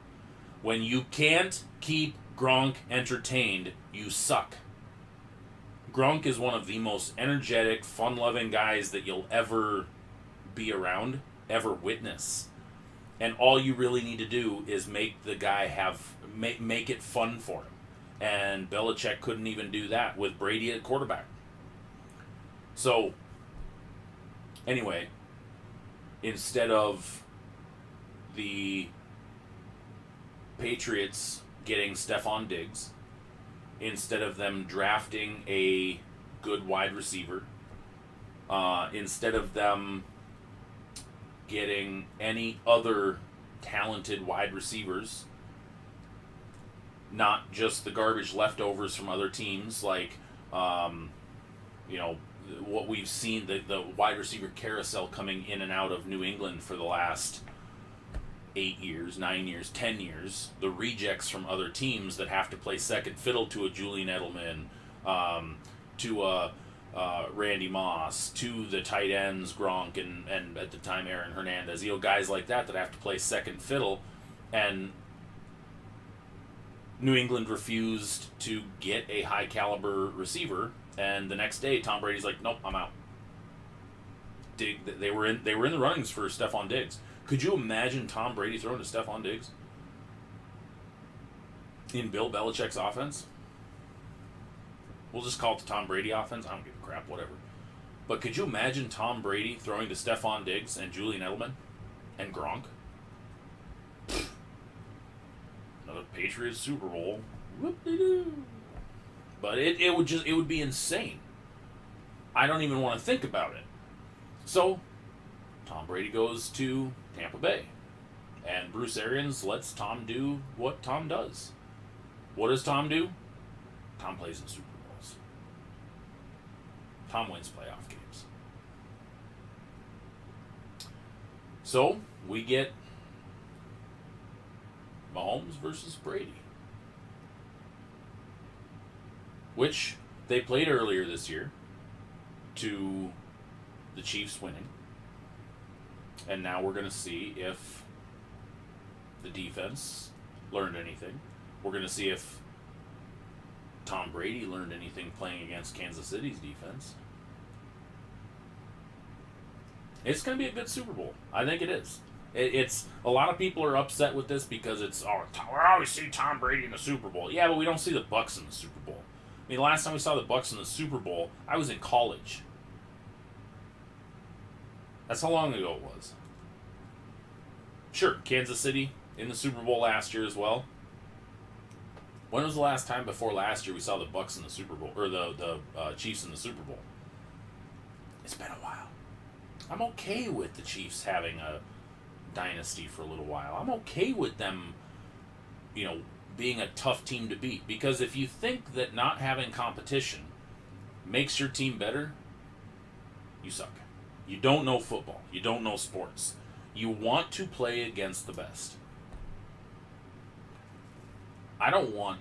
When you can't keep Gronk entertained, you suck. Gronk is one of the most energetic, fun-loving guys that you'll ever be around, ever witness. And all you really need to do is make the guy make it fun for him. And Belichick couldn't even do that with Brady at quarterback. So, anyway, instead of the Patriots getting Stephon Diggs, instead of them drafting a good wide receiver, instead of them getting any other talented wide receivers, not just the garbage leftovers from other teams, like, what we've seen, the wide receiver carousel coming in and out of New England for the last 8 years, 9 years, 10 years, the rejects from other teams that have to play second fiddle to a Julian Edelman, to a Randy Moss, to the tight ends, Gronk, and at the time Aaron Hernandez, guys like that have to play second fiddle, and New England refused to get a high caliber receiver, and the next day Tom Brady's like, nope, I'm out. They were in the runnings for Stephon Diggs. Could you imagine Tom Brady throwing to Stephon Diggs in Bill Belichick's offense? We'll just call it the Tom Brady offense. I don't give a crap, whatever. But could you imagine Tom Brady throwing to Stephon Diggs and Julian Edelman and Gronk? Another Patriots Super Bowl. Whoop-de-doo. But it would be insane. I don't even want to think about it. So, Tom Brady goes to Tampa Bay. And Bruce Arians lets Tom do what Tom does. What does Tom do? Tom plays in Super Bowls. Tom wins playoff games. So, we get Mahomes versus Brady, which they played earlier this year to the Chiefs winning. And now we're going to see if the defense learned anything. We're going to see if Tom Brady learned anything playing against Kansas City's defense. It's going to be a good Super Bowl. I think it is. It's a lot of people are upset with this because we always see Tom Brady in the Super Bowl. Yeah, but we don't see the Bucs in the Super Bowl. I mean, last time we saw the Bucs in the Super Bowl, I was in college. That's how long ago it was. Sure, Kansas City in the Super Bowl last year as well. When was the last time before last year we saw the Bucs in the Super Bowl, or the Chiefs in the Super Bowl? It's been a while. I'm okay with the Chiefs having a dynasty for a little while. I'm okay with them, being a tough team to beat. Because if you think that not having competition makes your team better, you suck. You don't know football. You don't know sports. You want to play against the best. I don't want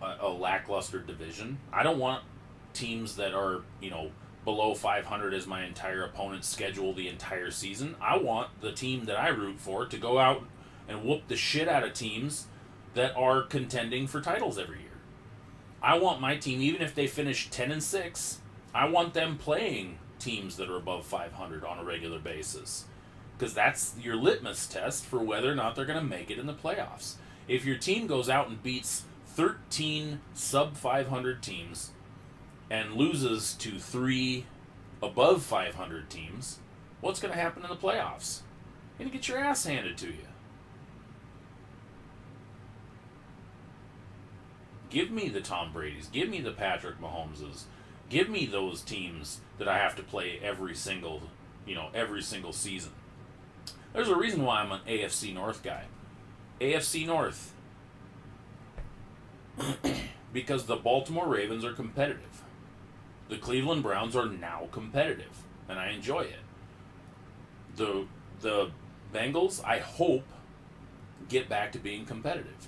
a lackluster division. I don't want teams that are, below 500 as my entire opponent's schedule the entire season. I want the team that I root for to go out and whoop the shit out of teams that are contending for titles every year. I want my team, even if they finish 10-6, I want them playing teams that are above 500 on a regular basis. Because that's your litmus test for whether or not they're going to make it in the playoffs. If your team goes out and beats 13 sub-500 teams and loses to 3 above 500 teams, what's going to happen in the playoffs? You're going to get your ass handed to you. Give me the Tom Brady's. Give me the Patrick Mahomes's. Give me those teams that I have to play every single season. There's a reason why I'm an AFC North guy. AFC North. Because the Baltimore Ravens are competitive. The Cleveland Browns are now competitive, and I enjoy it. The Bengals, I hope, get back to being competitive.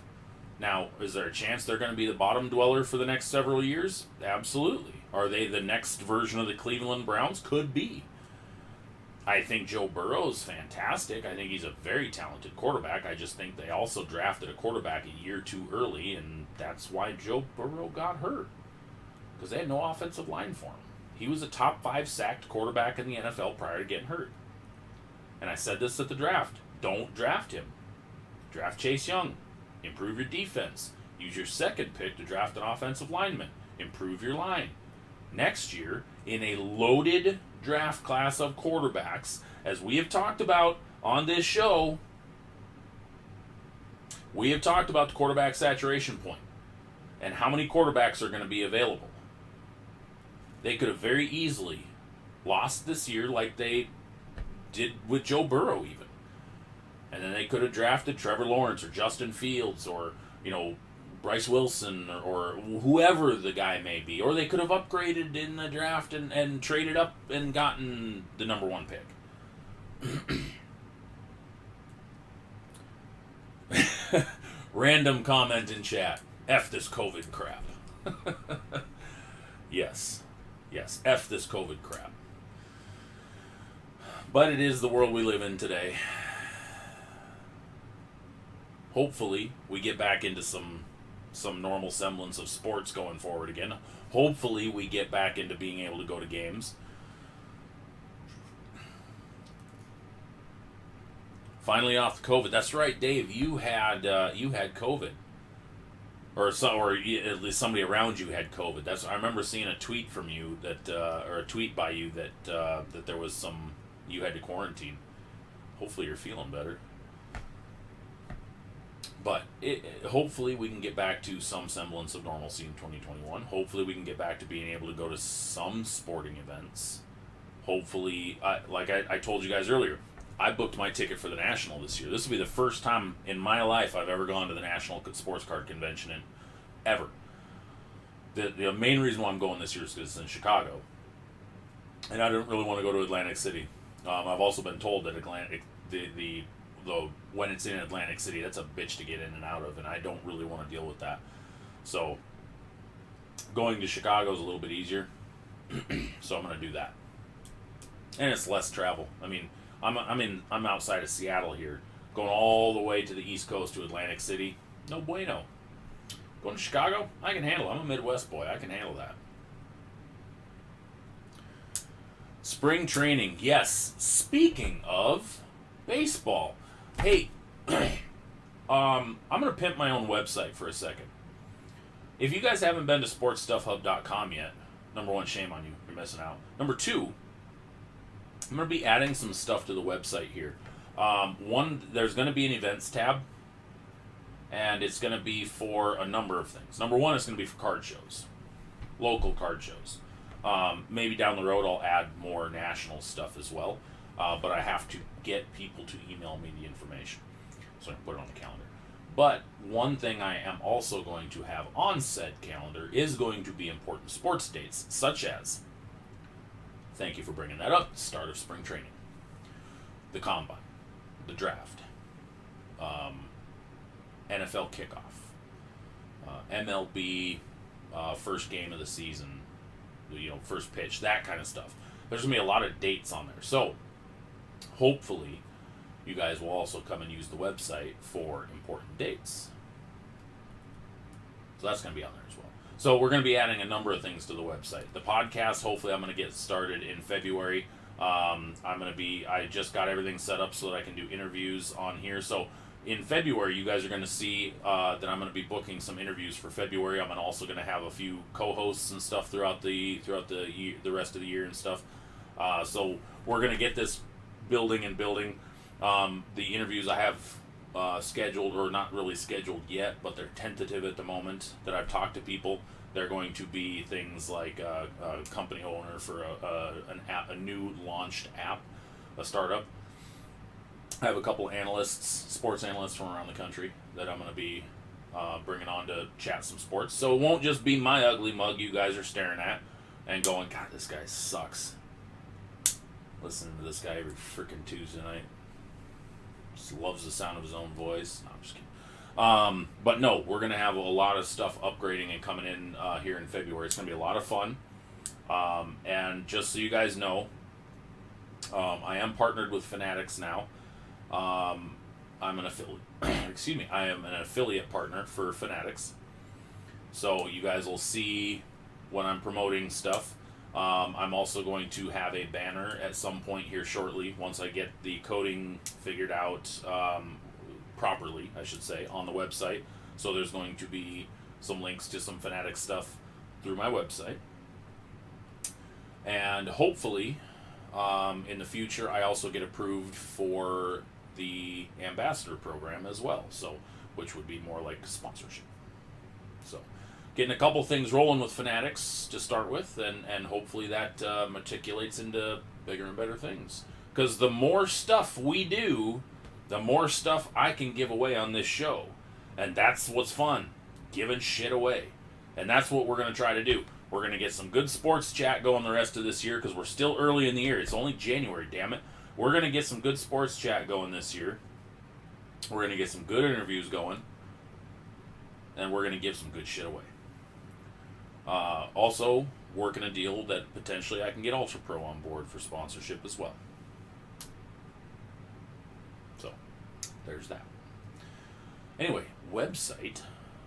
Now, is there a chance they're going to be the bottom dweller for the next several years? Absolutely. Are they the next version of the Cleveland Browns? Could be. I think Joe Burrow's fantastic. I think he's a very talented quarterback. I just think they also drafted a quarterback a year too early, and that's why Joe Burrow got hurt. Because they had no offensive line for him. He was a top 5 sacked quarterback in the NFL prior to getting hurt. And I said this at the draft. Don't draft him. Draft Chase Young. Improve your defense. Use your second pick to draft an offensive lineman. Improve your line. Next year, in a loaded draft class of quarterbacks, as we have talked about on this show, we have talked about the quarterback saturation point and how many quarterbacks are going to be available. They could have very easily lost this year like they did with Joe Burrow even. And then they could have drafted Trevor Lawrence or Justin Fields or, Bryce Wilson or whoever the guy may be. Or they could have upgraded in the draft and traded up and gotten the number 1 pick. Random comment in chat. F this COVID crap. Yes, F this COVID crap. But it is the world we live in today. Hopefully, we get back into some normal semblance of sports going forward again. Hopefully, we get back into being able to go to games. Finally off the COVID. That's right, Dave. You had COVID, or at least somebody around you had COVID. I remember seeing a tweet from you or a tweet by you that there was you had to quarantine. Hopefully, you're feeling better. But hopefully we can get back to some semblance of normalcy in 2021. Hopefully we can get back to being able to go to some sporting events. Hopefully, like I told you guys earlier, I booked my ticket for the National this year. This will be the first time in my life I've ever gone to the National Sports Card Convention ever. The main reason why I'm going this year is because it's in Chicago. And I don't really want to go to Atlantic City. I've also been told that when it's in Atlantic City, that's a bitch to get in and out of, and I don't really want to deal with that. So, going to Chicago is a little bit easier, so I'm going to do that. And it's less travel. I mean, I'm outside of Seattle here, going all the way to the East Coast to Atlantic City. No bueno. Going to Chicago, I can handle it. I'm a Midwest boy. I can handle that. Spring training, yes. Speaking of baseball. Hey, I'm going to pimp my own website for a second. If you guys haven't been to sportstuffhub.com yet, number 1, shame on you. You're missing out. Number 2, I'm going to be adding some stuff to the website here. There's going to be an events tab, and it's going to be for a number of things. Number 1 is going to be for card shows, local card shows. Maybe down the road I'll add more national stuff as well. But I have to get people to email me the information. So I can put it on the calendar. But one thing I am also going to have on said calendar is going to be important sports dates, such as, thank you for bringing that up, start of spring training, the combine, the draft, NFL kickoff, MLB first game of the season, first pitch, that kind of stuff. There's going to be a lot of dates on there. So, hopefully, you guys will also come and use the website for important dates. So that's going to be on there as well. So we're going to be adding a number of things to the website. The podcast, hopefully I'm going to get started in February. I just got everything set up so that I can do interviews on here. So in February, you guys are going to see that I'm going to be booking some interviews for February. I'm also going to have a few co-hosts and stuff throughout the rest of the year and stuff. So we're going to get this building. The interviews I have scheduled, or not really scheduled yet, but they're tentative at the moment that I've talked to people. They're going to be things like a company owner for a new launched app, a startup. I have a couple analysts, sports analysts from around the country that I'm going to be bringing on to chat some sports. So it won't just be my ugly mug you guys are staring at and going, God, this guy sucks. Listening to this guy every freaking Tuesday night. Just loves the sound of his own voice. No, I'm just kidding. But no, we're going to have a lot of stuff upgrading and coming in here in February. It's going to be a lot of fun. And just so you guys know, I am partnered with Fanatics now. I'm an affiliate. Excuse me. I am an affiliate partner for Fanatics. So you guys will see when I'm promoting stuff. I'm also going to have a banner at some point here shortly once I get the coding figured out properly, I should say, on the website. So there's going to be some links to some Fanatics stuff through my website. And hopefully, in the future, I also get approved for the ambassador program as well, so which would be more like sponsorship. So, getting a couple things rolling with Fanatics to start with, and hopefully that matriculates into bigger and better things. Because the more stuff we do, the more stuff I can give away on this show. And that's what's fun, giving shit away. And that's what we're going to try to do. We're going to get some good sports chat going the rest of this year, because we're still early in the year. It's only January, damn it. We're going to get some good sports chat going this year. We're going to get some good interviews going. And we're going to give some good shit away. Also, working a deal that potentially I can get Ultra Pro on board for sponsorship as well. So, there's that. Anyway, website.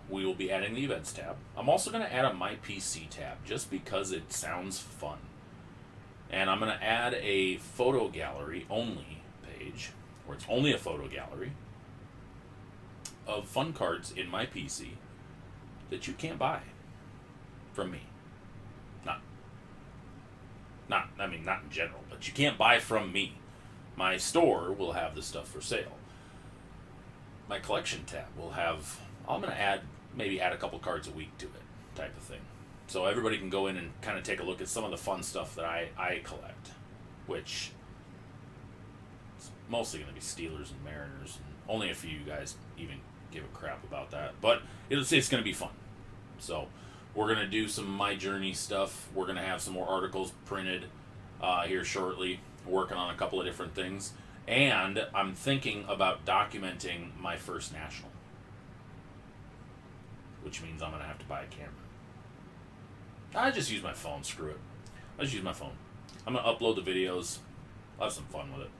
We will be adding the events tab. I'm also going to add a My PC tab just because it sounds fun. And I'm going to add a photo gallery only page, where it's only a photo gallery of fun cards in my PC that you can't buy from me. Not in general, but you can't buy from me. My store will have the stuff for sale. My collection tab will have, I'm going to maybe add a couple cards a week to it, type of thing. So everybody can go in and kind of take a look at some of the fun stuff that I collect, which is mostly going to be Steelers and Mariners, and only a few of you guys even give a crap about that. But it's going to be fun. So we're going to do some My Journey stuff. We're going to have some more articles printed here shortly, working on a couple of different things. And I'm thinking about documenting my first national, which means I'm going to have to buy a camera. I just use my phone, screw it. I just use my phone. I'm going to upload the videos. I'll have some fun with it.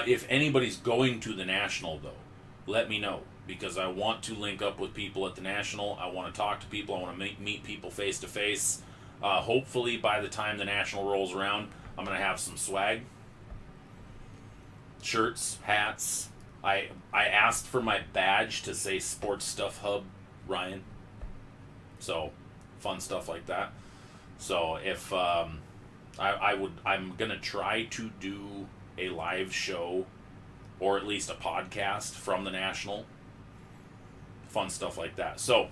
If anybody's going to the National, though, let me know. Because I want to link up with people at the National. I want to talk to people. I want to meet people face to face. Hopefully, by the time the National rolls around, I'm going to have some swag. Shirts, hats. I asked for my badge to say Sports Stuff Hub Ryan. So, fun stuff like that. So if I'm gonna try to do a live show or at least a podcast from the National. Fun stuff like that. So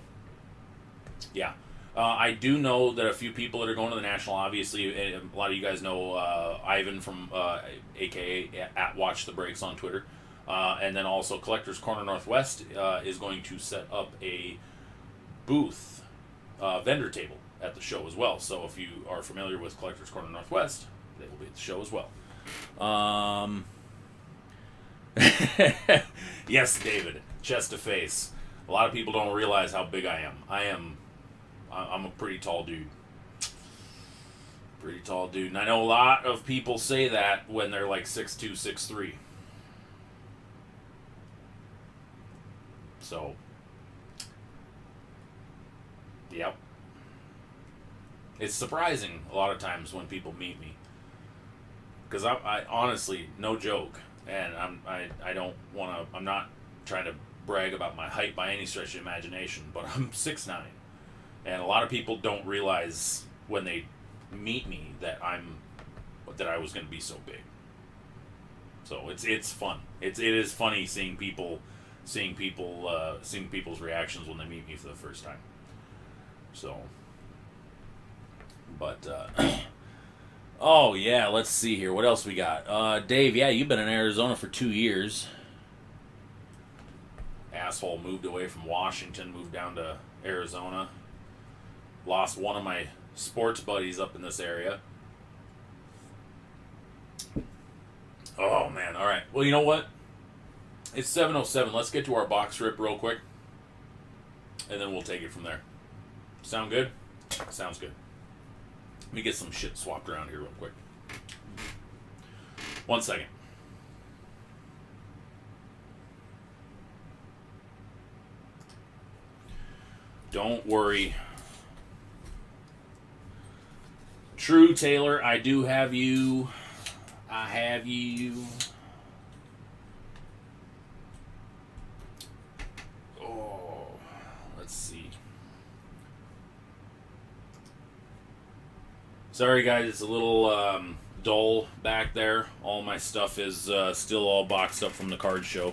yeah. I do know that a few people that are going to the National, obviously, a lot of you guys know Ivan from aka at Watch the Breaks on Twitter. And then also Collectors Corner Northwest is going to set up a booth, vendor table at the show as well. So if you are familiar with Collectors Corner Northwest, they will be at the show as well. Yes, David, chest to face. A lot of people don't realize how big I am. I'm a pretty tall dude. And I know a lot of people say that when they're like 6'2", 6'3". So, yep. It's surprising a lot of times when people meet me. Because I honestly, no joke, and I don't want to, I'm not trying to brag about my height by any stretch of imagination, but I'm 6'9". And a lot of people don't realize when they meet me that I was going to be so big. So it's fun. It is funny seeing people's reactions when they meet me for the first time. So, but oh yeah, let's see here. What else we got? Dave, yeah, you've been in Arizona for 2 years. Asshole moved away from Washington, moved down to Arizona. Lost one of my sports buddies up in this area. Oh man, all right. Well, you know what? It's 7:07. Let's get to our box rip real quick, and then we'll take it from there. Sound good? Sounds good. Let me get some shit swapped around here real quick. 1 second. Don't worry. True, Taylor, I do have you. I have you. Oh, let's see. Sorry, guys, it's a little dull back there. All my stuff is still all boxed up from the card show.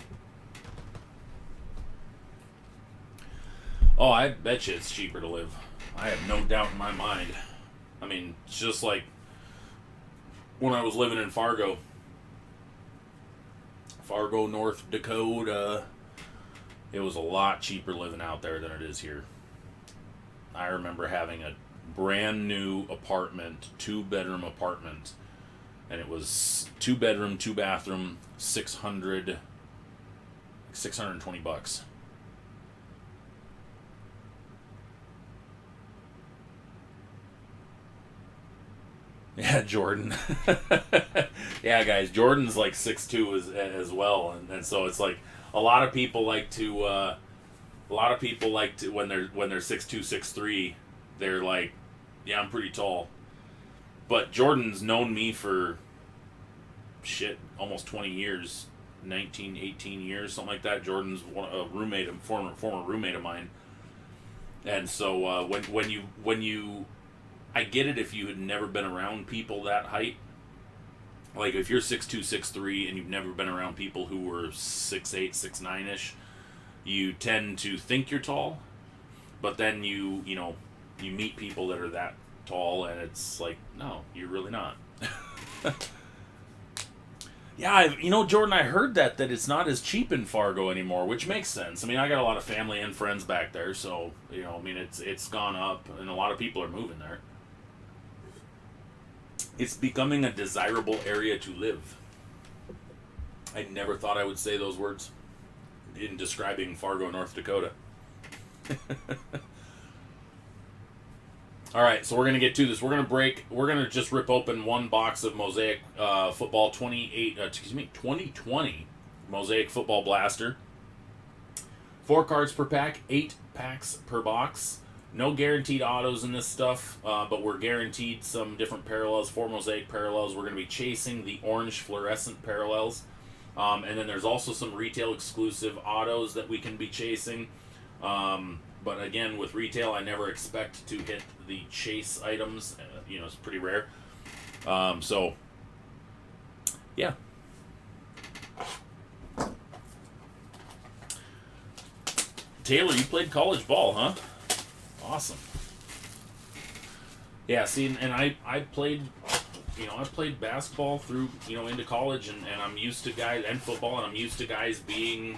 Oh, I bet you it's cheaper to live. I have no doubt in my mind. I mean, it's just like when I was living in Fargo, North Dakota. It was a lot cheaper living out there than it is here. I remember having a brand new apartment, 2-bedroom apartment, and it was 2-bedroom, 2-bathroom, $620. Yeah, Jordan. Yeah, guys, Jordan's like 6'2" as well, and so it's like a lot of people like to when they're 6'2", 6'3", they're like, yeah, I'm pretty tall. But Jordan's known me for shit almost 20 years, 19, 18 years, something like that. Jordan's a former roommate of mine, and so when you I get it if you had never been around people that height. Like if you're 6'2", 6'3", and you've never been around people who were 6'8", 6'9"-ish, you tend to think you're tall, but then you meet people that are that tall, and it's like, no, you're really not. Yeah, Jordan, I heard that it's not as cheap in Fargo anymore, which makes sense. I mean, I got a lot of family and friends back there, so it's gone up, and a lot of people are moving there. It's becoming a desirable area to live. I never thought I would say those words in describing Fargo, North Dakota. All right, so we're going to get to this. We're going to just rip open one box of Mosaic Football 2020 Mosaic Football Blaster. 4 cards per pack, 8 packs per box. No guaranteed autos in this stuff, but we're guaranteed some different parallels, 4 Mosaic parallels. We're going to be chasing the orange fluorescent parallels. And then there's also some retail exclusive autos that we can be chasing. But again, with retail, I never expect to hit the chase items. It's pretty rare. So, yeah. Taylor, you played college ball, huh? Awesome. Yeah, see, and I played, I played basketball through, into college, and I'm used to guys, and football, and I'm used to being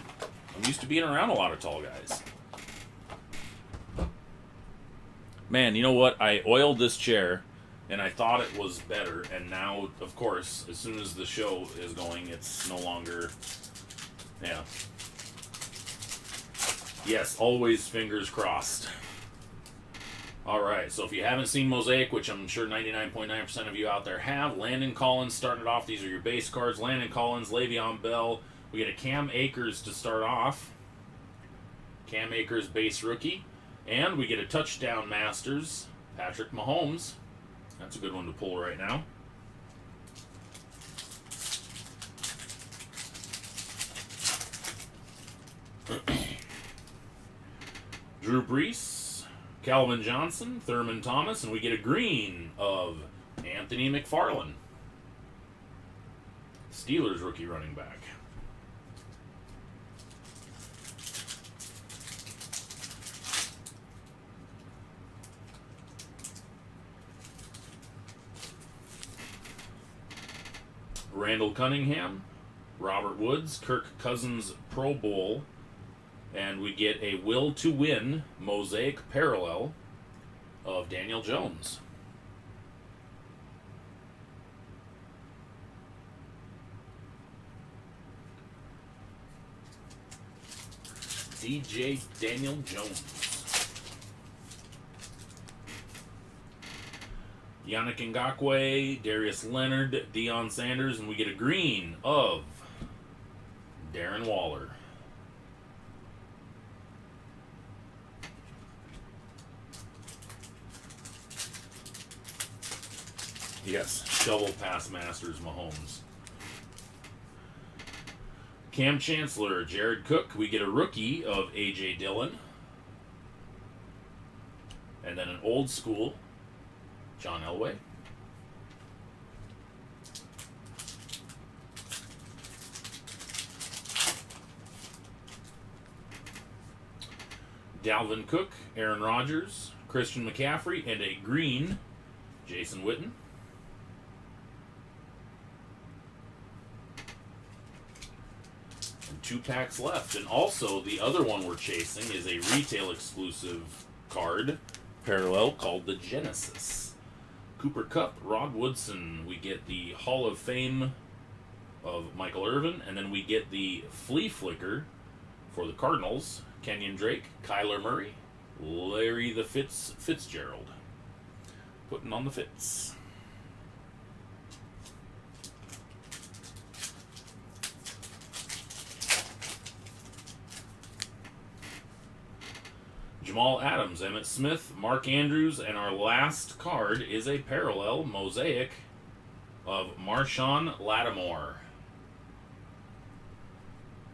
around a lot of tall guys. Man, you know what? I oiled this chair, and I thought it was better, and now, of course, as soon as the show is going, it's no longer, yeah. Yes, always fingers crossed. Alright, so if you haven't seen Mosaic, which I'm sure 99.9% of you out there have, Landon Collins starting it off. These are your base cards. Landon Collins, Le'Veon Bell. We get a Cam Akers to start off. Cam Akers, base rookie. And we get a Touchdown Masters, Patrick Mahomes. That's a good one to pull right now. Drew Brees. Calvin Johnson, Thurman Thomas, and we get a green of Anthony McFarland. Steelers rookie running back. Randall Cunningham, Robert Woods, Kirk Cousins Pro Bowl. And we get a Will to Win Mosaic parallel of Daniel Jones. DJ Daniel Jones. Yannick Ngakoue, Darius Leonard, Deion Sanders, and we get a green of Darren Waller. Yes, shovel pass masters Mahomes. Cam Chancellor, Jared Cook. We get a rookie of A.J. Dillon. And then an old school, John Elway. Dalvin Cook, Aaron Rodgers, Christian McCaffrey, and a green, Jason Witten. And 2 packs left. And also, the other one we're chasing is a retail exclusive card parallel called the Genesis. Cooper Kupp, Rod Woodson. We get the Hall of Fame of Michael Irvin, and then we get the Flea Flicker for the Cardinals. Kenyon Drake, Kyler Murray, Larry the Fitzgerald. Putting on the Fitz. Jamal Adams, Emmitt Smith, Mark Andrews, and our last card is a parallel mosaic of Marshawn Lattimore.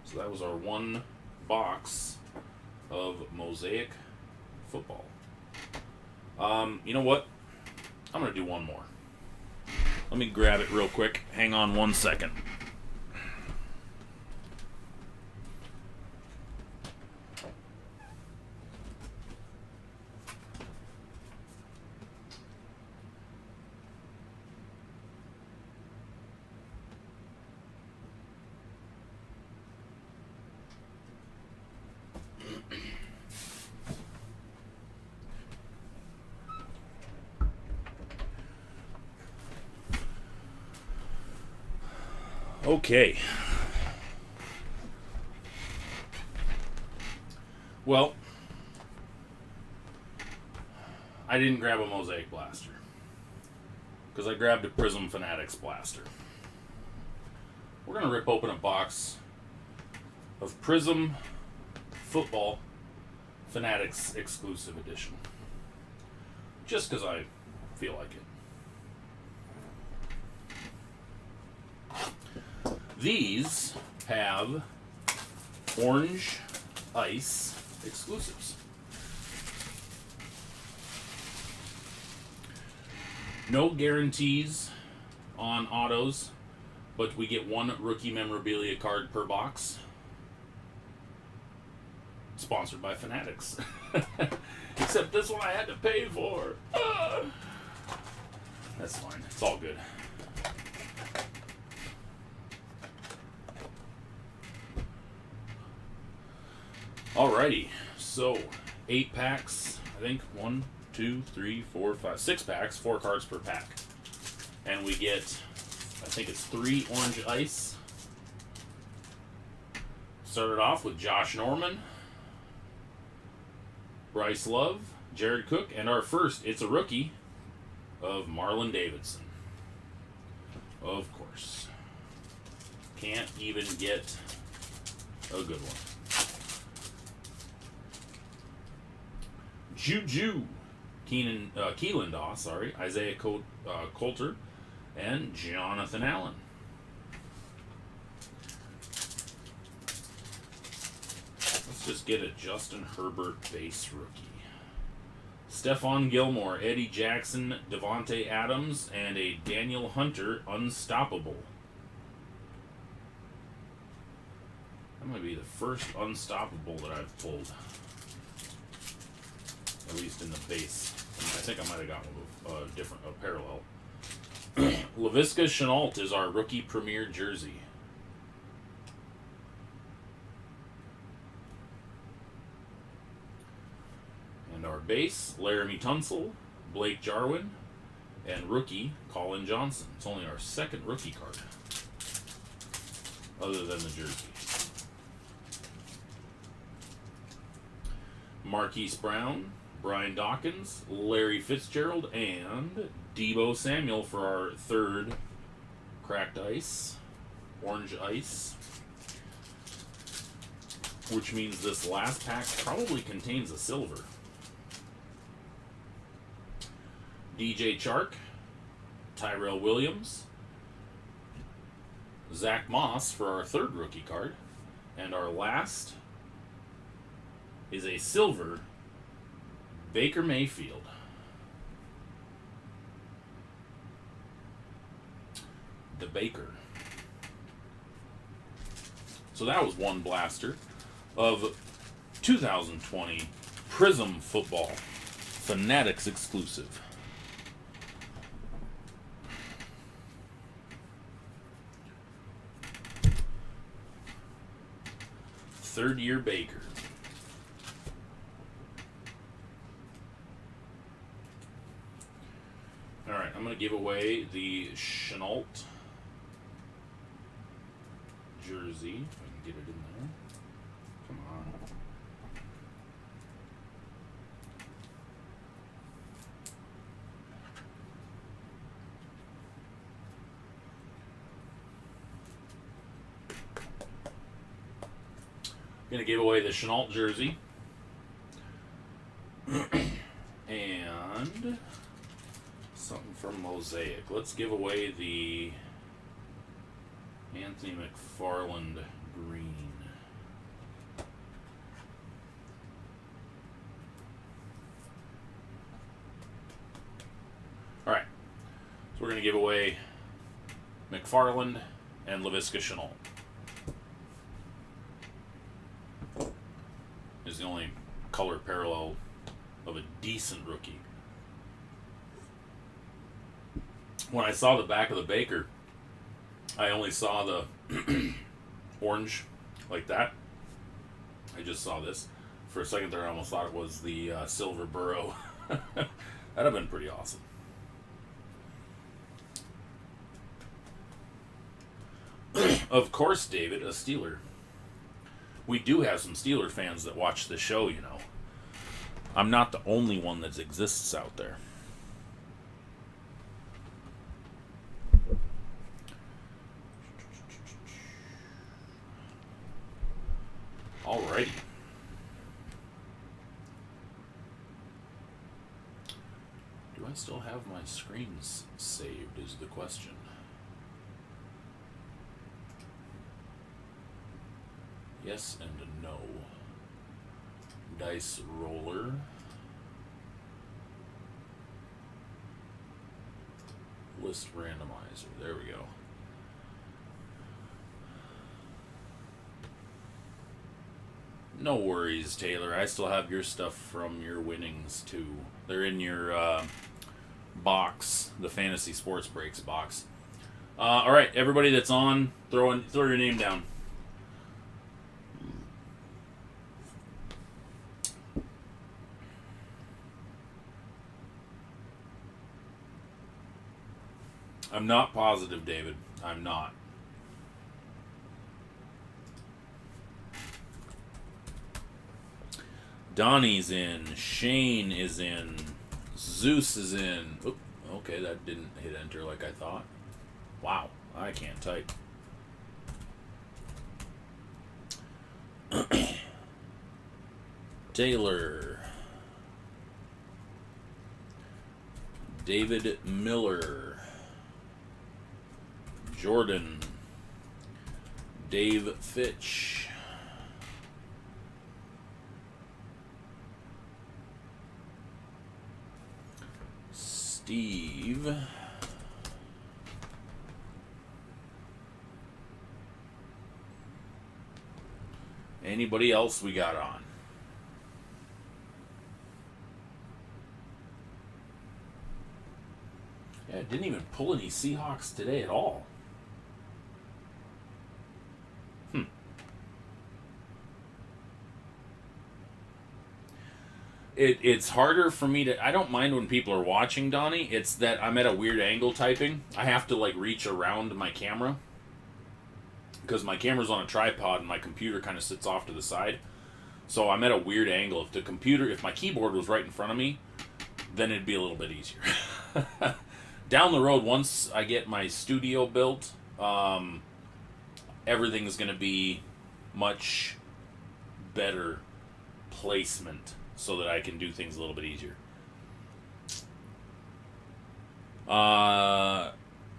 So that was our one box of mosaic football. You know what? I'm going to do one more. Let me grab it real quick. Hang on 1 second. Okay. Well, I didn't grab a Mosaic Blaster because I grabbed a Prism Fanatics Blaster. We're going to rip open a box of Prism Football Fanatics Exclusive Edition. Just because I feel like it. These have orange ice exclusives. No guarantees on autos, but we get one rookie memorabilia card per box. Sponsored by Fanatics. Except this one I had to pay for. That's fine. It's all good. Alrighty, so 8 packs, I think 1, 2, 3, 4, 5, 6 packs, 4 cards per pack. And we get, I think it's 3 orange ice. Started off with Josh Norman, Bryce Love, Jared Cook, and our first, it's a rookie, of Marlon Davidson. Of course. Can't even get a good one. Juju, Keelan Doss, Isaiah Coulter, and Jonathan Allen. Let's just get a Justin Herbert base rookie. Stephon Gilmore, Eddie Jackson, Devontae Adams, and a Daniel Hunter Unstoppable. That might be the first Unstoppable that I've pulled. At least in the base. I think I might have gotten a parallel. Laviska Shenault is our rookie premier jersey. And our base, Laramie Tunsil, Blake Jarwin, and rookie, Colin Johnson. It's only our second rookie card. Other than the jersey. Marquise Brown, Brian Dawkins, Larry Fitzgerald, and Deebo Samuel for our third cracked ice, orange ice. Which means this last pack probably contains a silver. DJ Chark, Tyrell Williams, Zach Moss for our third rookie card. And our last is a silver Baker Mayfield. The Baker. So that was one blaster of 2020 Prism Football Fanatics exclusive. Third year Baker. Alright, I'm going to give away the Chenault jersey. If I can get it in there. Come on. Going to give away the Chenault jersey. And something from Mosaic. Let's give away the Anthony McFarland green. Alright. So we're going to give away McFarland and Laviska Chenault. Is the only color parallel of a decent rookie. When I saw the back of the Baker, I only saw the orange like that. I just saw this. For a second there, I almost thought it was the silver Burrow. That'd have been pretty awesome. Of course, David, a Steeler. We do have some Steeler fans that watch the show, you know. I'm not the only one that exists out there. Alrighty. Do I still have my screens saved is the question. Yes and no. Dice roller. List randomizer. There we go. No worries, Taylor. I still have your stuff from your winnings, too. They're in your box, the Fantasy Sports Breaks box. All right, everybody that's on, throw your name down. I'm not positive, David. I'm not. Donnie's in. Shane is in. Zeus is in. Oop, okay, that didn't hit enter like I thought. Wow, I can't type. Taylor. David Miller. Jordan, Dave Fitch, Steve, anybody else we got on? Yeah, it didn't even pull any Seahawks today at all. It's harder for me to... I don't mind when people are watching, Donnie. It's that I'm at a weird angle typing. I have to, like, reach around my camera. Because my camera's on a tripod and my computer kind of sits off to the side. So I'm at a weird angle. If my keyboard was right in front of me, then it'd be a little bit easier. Down the road, once I get my studio built, everything's going to be much better placement so that I can do things a little bit easier.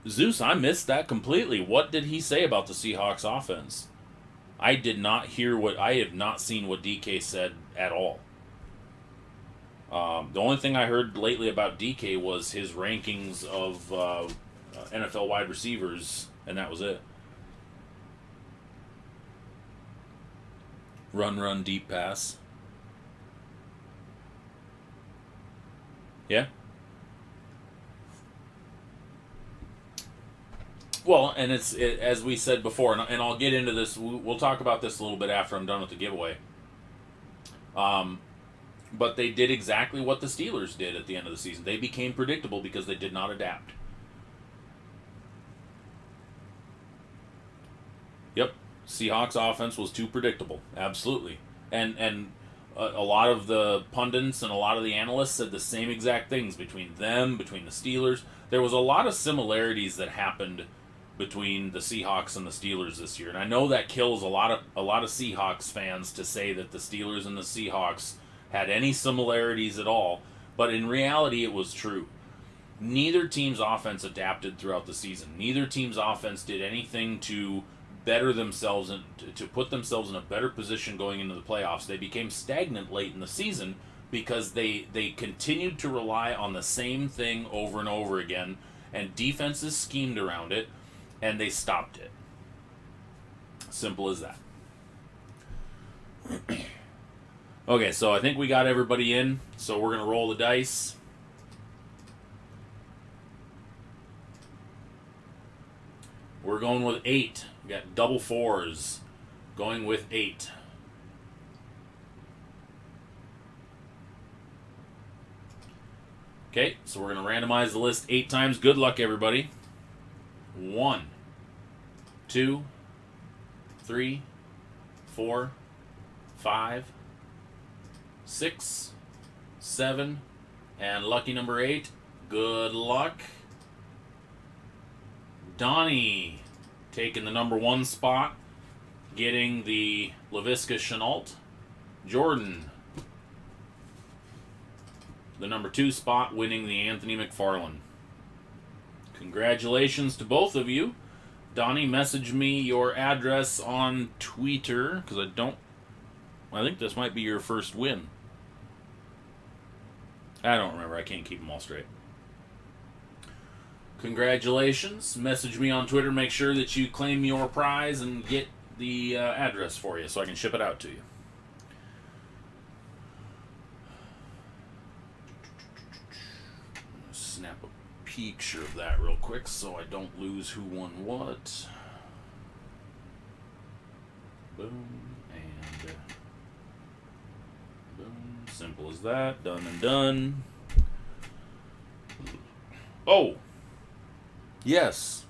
Zeus, I missed that completely. What did he say about the Seahawks offense? I have not seen what DK said at all. The only thing I heard lately about DK was his rankings of NFL wide receivers, and that was it. Run, deep pass. Yeah? Well, and as we said before, and I'll get into this, we'll talk about this a little bit after I'm done with the giveaway. But they did exactly what the Steelers did at the end of the season. They became predictable because they did not adapt. Yep. Seahawks offense was too predictable. Absolutely. And a lot of the pundits and a lot of the analysts said the same exact things between the Steelers. There was a lot of similarities that happened between the Seahawks and the Steelers this year. And I know that kills a lot of Seahawks fans to say that the Steelers and the Seahawks had any similarities at all, but in reality it was true. Neither team's offense adapted throughout the season. Neither team's offense did anything to better themselves and to put themselves in a better position going into the playoffs. They became stagnant late in the season because they continued to rely on the same thing over and over again, and defenses schemed around it, and they stopped it. Simple as that. Okay, so I think we got everybody in, so we're going to roll the dice. We're going with 8. We got double 4s. Going with 8. Okay, so we're going to randomize the list 8 times. Good luck, everybody. 1, 2, 3, 4, 5, 6, 7, and lucky number 8. Good luck. Donnie taking the number 1 spot, getting the LaVisca Chenault. Jordan, the number 2 spot, winning the Anthony McFarlane. Congratulations to both of you. Donnie, message me your address on Twitter, because I think this might be your first win. I don't remember. I can't keep them all straight. Congratulations. Message me on Twitter. Make sure that you claim your prize and get the address for you so I can ship it out to you. Snap a picture of that real quick so I don't lose who won what. Boom. And boom. Simple as that. Done and done. Oh! Yes.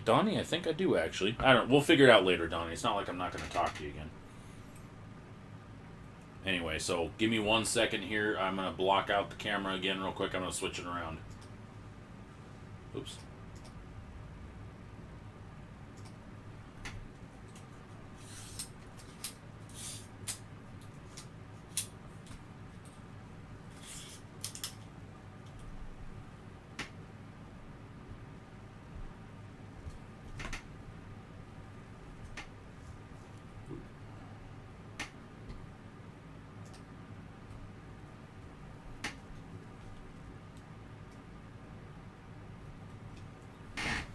Donnie, I think I do, actually. We'll figure it out later, Donnie. It's not like I'm not going to talk to you again. Anyway, so give me 1 second here. I'm going to block out the camera again real quick. I'm going to switch it around. Oops.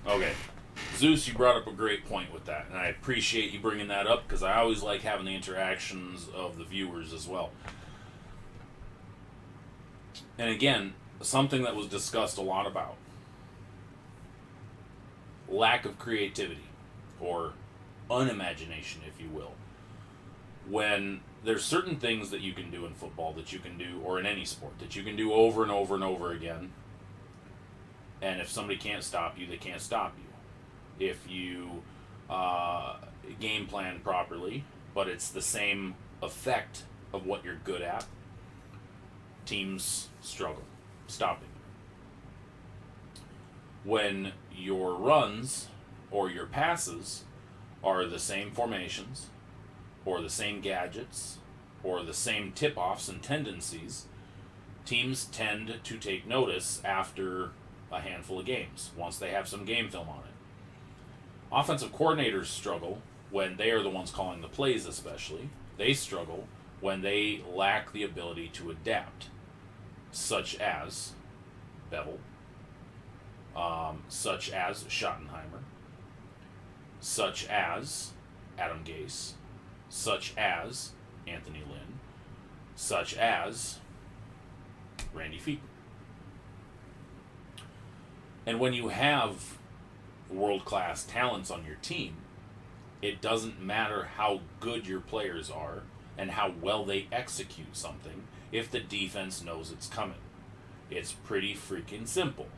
Okay. Zeus, you brought up a great point with that, and I appreciate you bringing that up because I always like having the interactions of the viewers as well. And again, something that was discussed a lot about. Lack of creativity, or unimagination, if you will. When there's certain things that you can do in football that you can do, or in any sport, that you can do over and over and over again. And if somebody can't stop you, they can't stop you. If you game plan properly, but it's the same effect of what you're good at, teams struggle stopping. When your runs or your passes are the same formations, or the same gadgets, or the same tip-offs and tendencies, teams tend to take notice after a handful of games, once they have some game film on it. Offensive coordinators struggle when they are the ones calling the plays, especially. They struggle when they lack the ability to adapt, such as Bevel, such as Schottenheimer, such as Adam Gase, such as Anthony Lynn, such as Randy Fiedler. And when you have world-class talents on your team, it doesn't matter how good your players are and how well they execute something if the defense knows it's coming. It's pretty freaking simple.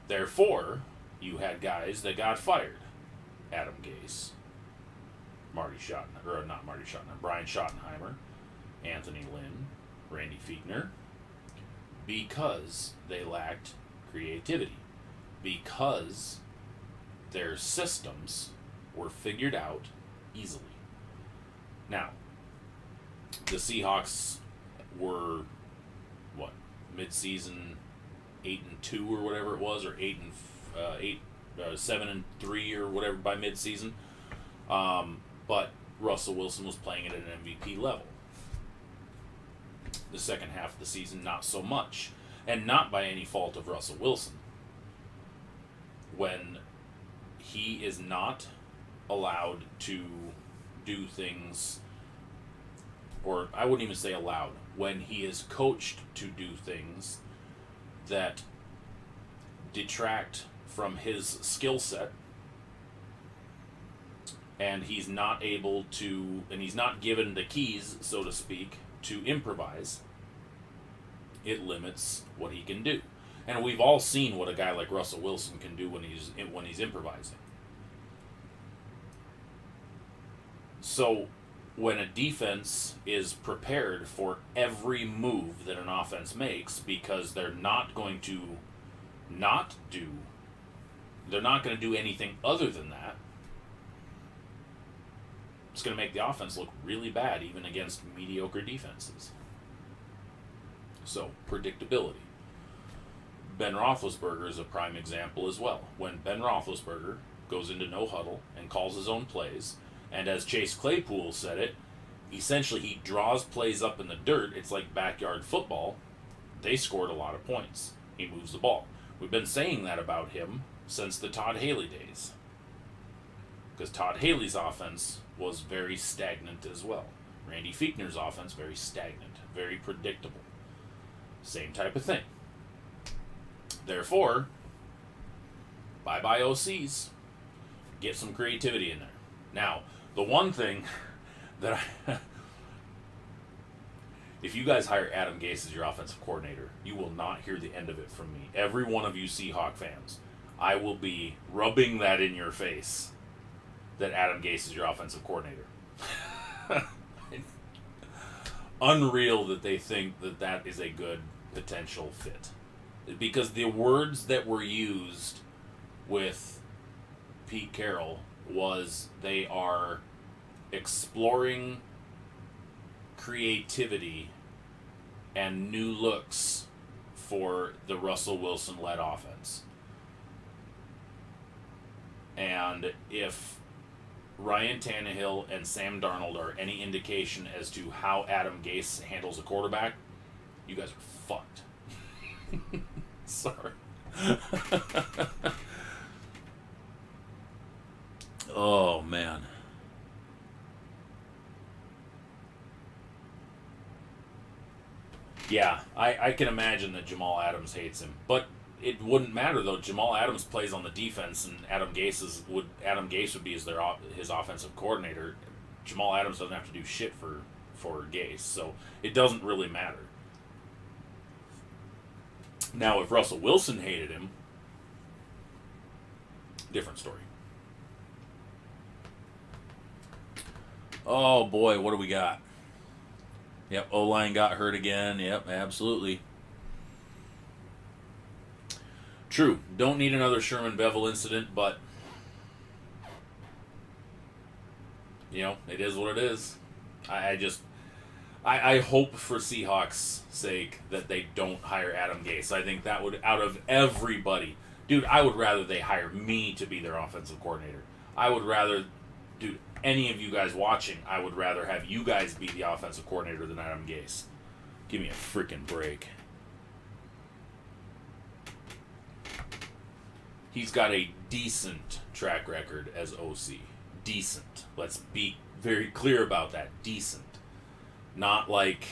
Therefore, you had guys that got fired. Adam Gase, Brian Schottenheimer, Anthony Lynn, Randy Fiedler, because they lacked creativity, because their systems were figured out easily. Now, the Seahawks were, mid-season 8-2 or whatever it was, or 7-3 or whatever by mid-season. But Russell Wilson was playing at an MVP level. The second half of the season, not so much. And not by any fault of Russell Wilson. When he is not allowed to do things, or I wouldn't even say allowed, when he is coached to do things that detract from his skill set, and he's not able to, and he's not given the keys, so to speak, to improvise, it limits what he can do. And we've all seen what a guy like Russell Wilson can do when he's improvising. So when a defense is prepared for every move that an offense makes, because they're not going to do anything other than that, it's going to make the offense look really bad, even against mediocre defenses. So, predictability. Ben Roethlisberger is a prime example as well. When Ben Roethlisberger goes into no huddle and calls his own plays, and as Chase Claypool said it, essentially he draws plays up in the dirt. It's like backyard football. They scored a lot of points. He moves the ball. We've been saying that about him since the Todd Haley days, because Todd Haley's offense was very stagnant as well. Randy Fichtner's offense, very stagnant, very predictable. Same type of thing. Therefore, bye-bye OCs. Get some creativity in there. Now, the one thing that if you guys hire Adam Gase as your offensive coordinator, you will not hear the end of it from me. Every one of you Seahawk fans, I will be rubbing that in your face that Adam Gase is your offensive coordinator. Unreal that they think that that is a good potential fit. Because the words that were used with Pete Carroll was they are exploring creativity and new looks for the Russell Wilson-led offense. And if Ryan Tannehill and Sam Darnold are any indication as to how Adam Gase handles a quarterback, you guys are fucked. Sorry. Oh, man. Yeah, I can imagine that Jamal Adams hates him. But it wouldn't matter, though. Jamal Adams plays on the defense, and Adam Gase would be his offensive coordinator. Jamal Adams doesn't have to do shit for Gase, so it doesn't really matter. Now, if Russell Wilson hated him, different story. Oh boy, what do we got? Yep, O-line got hurt again. Yep, absolutely. True. Don't need another Sherman Bevel incident, but it is what it is. I hope for Seahawks' sake that they don't hire Adam Gase. I think that would, out of everybody, dude, I would rather they hire me to be their offensive coordinator. I would rather, dude, any of you guys watching, I would rather have you guys be the offensive coordinator than Adam Gase. Give me a freaking break. He's got a decent track record as OC. Decent. Let's be very clear about that. Decent. Not like...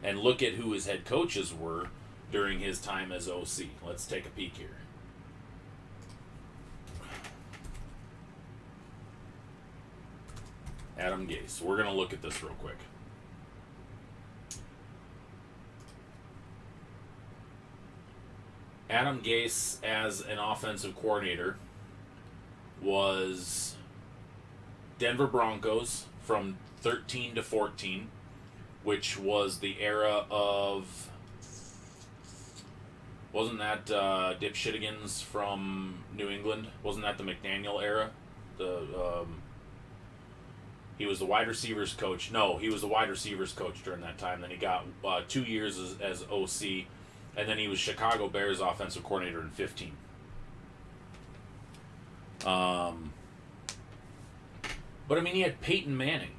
And look at who his head coaches were during his time as OC. Let's take a peek here. Adam Gase. We're going to look at this real quick. Adam Gase, as an offensive coordinator, was Denver Broncos from 13 to 14, which was the era of... Wasn't that Dipshittigans from New England? Wasn't that the McDaniel era? He was the wide receivers coach. No, he was the wide receivers coach during that time. Then he got 2 years as OC, and then he was Chicago Bears offensive coordinator in 15. But I mean, he had Peyton Manning.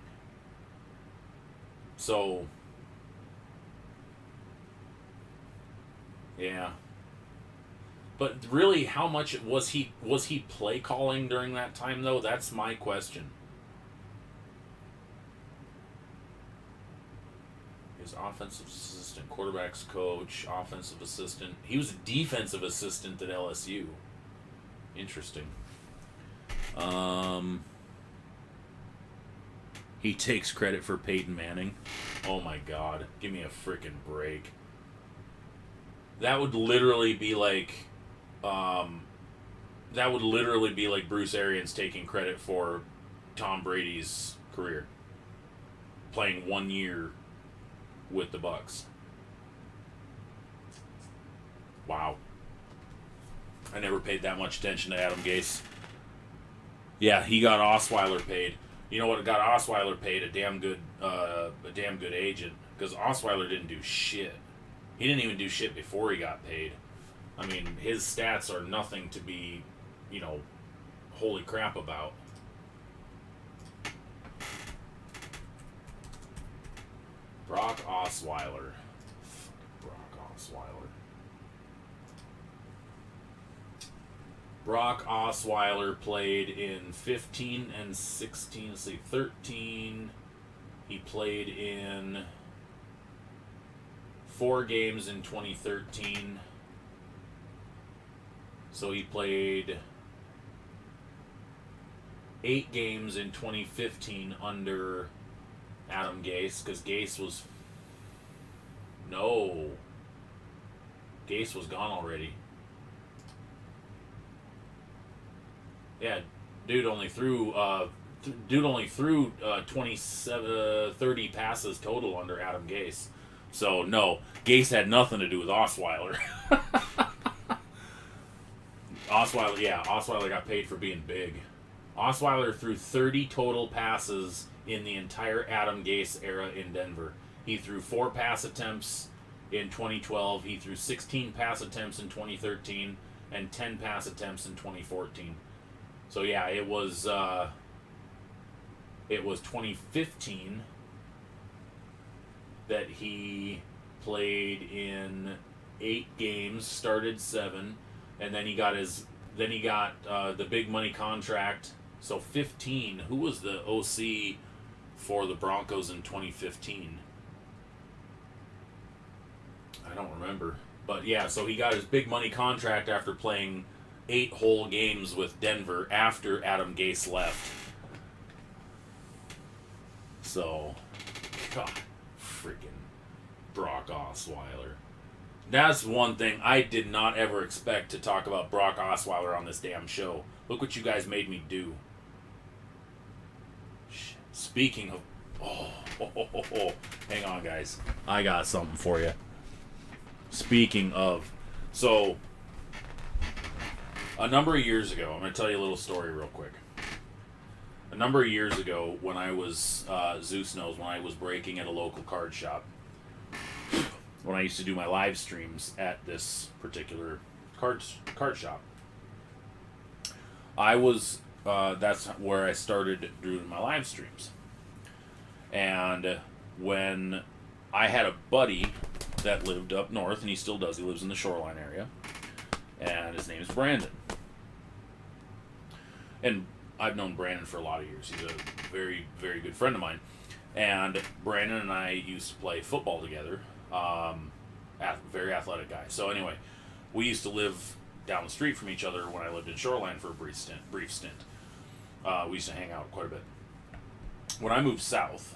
So, yeah. But really, how much was he play calling during that time though? That's my question. His offensive assistant, quarterbacks coach, offensive assistant. He was a defensive assistant at LSU. Interesting. He takes credit for Peyton Manning. Oh my God. Give me a freaking break. That would literally be like Bruce Arians taking credit for Tom Brady's career. Playing 1 year with the Bucks. Wow. I never paid that much attention to Adam Gase. Yeah, he got Osweiler paid. You know what got Osweiler paid? A damn good agent. Because Osweiler didn't do shit. He didn't even do shit before he got paid. I mean, his stats are nothing to be, holy crap about. Brock Osweiler. Brock Osweiler played in 15 and 16. Let's see, 13. He played in 4 games in 2013. So he played 8 games in 2015 under Adam Gase, because Gase was... No. Gase was gone already. Yeah, dude only threw 30 passes total under Adam Gase. So no, Gase had nothing to do with Osweiler. Osweiler got paid for being big. Osweiler threw 30 total passes in the entire Adam Gase era in Denver. He threw 4 pass attempts in 2012. He threw 16 pass attempts in 2013 and 10 pass attempts in 2014. So yeah, it was 2015 that he played in 8 games, started 7, and then he got the big money contract. So 15. Who was the OC for the Broncos in 2015? I don't remember. But yeah, so he got his big money contract after playing 8 whole games with Denver after Adam Gase left. So, God, freaking Brock Osweiler. That's one thing I did not ever expect to talk about Brock Osweiler on this damn show. Look what you guys made me do. Shit. speaking of, hang on, guys, I got something for you. Speaking of, so a number of years ago, I'm going to tell you a little story real quick. A number of years ago, when I was, Zeus knows, when I was breaking at a local card shop, when I used to do my live streams at this particular card shop, I was, that's where I started doing my live streams. And when I had a buddy that lived up north, and he still does, he lives in the Shoreline area, and his name is Brandon. And I've known Brandon for a lot of years. He's a very, very good friend of mine. And Brandon and I used to play football together. Very athletic guy. So anyway, we used to live down the street from each other when I lived in Shoreline for a brief stint. We used to hang out quite a bit. When I moved south,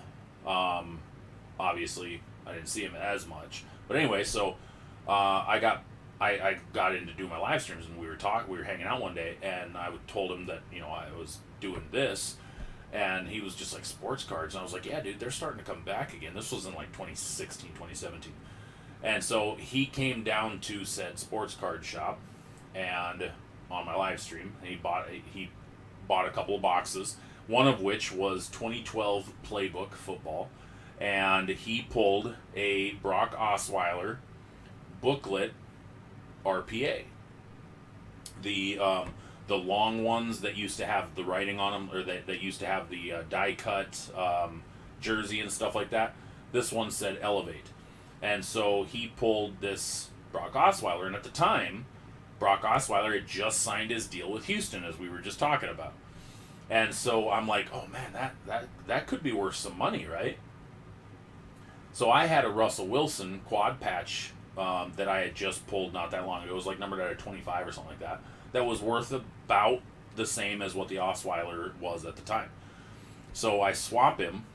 obviously I didn't see him as much. But anyway, so I got in to do my live streams, and we were hanging out one day, and I told him that, you know, I was doing this, and he was just like, sports cards, and I was like, yeah, dude, they're starting to come back again. This was in like 2016, 2017. And so he came down to said sports card shop, and on my live stream, and he bought a couple of boxes, one of which was 2012 Playbook football, and he pulled a Brock Osweiler booklet RPA. The long ones that used to have the writing on them, or that used to have the die cut jersey and stuff like that. This one said Elevate. And so he pulled this Brock Osweiler, and at the time, Brock Osweiler had just signed his deal with Houston, as we were just talking about. And so I'm like, oh man, that could be worth some money, right? So I had a Russell Wilson quad patch that I had just pulled not that long ago. It was like numbered at 25 or something like that. That was worth about the same as what the Osweiler was at the time. So I swap him,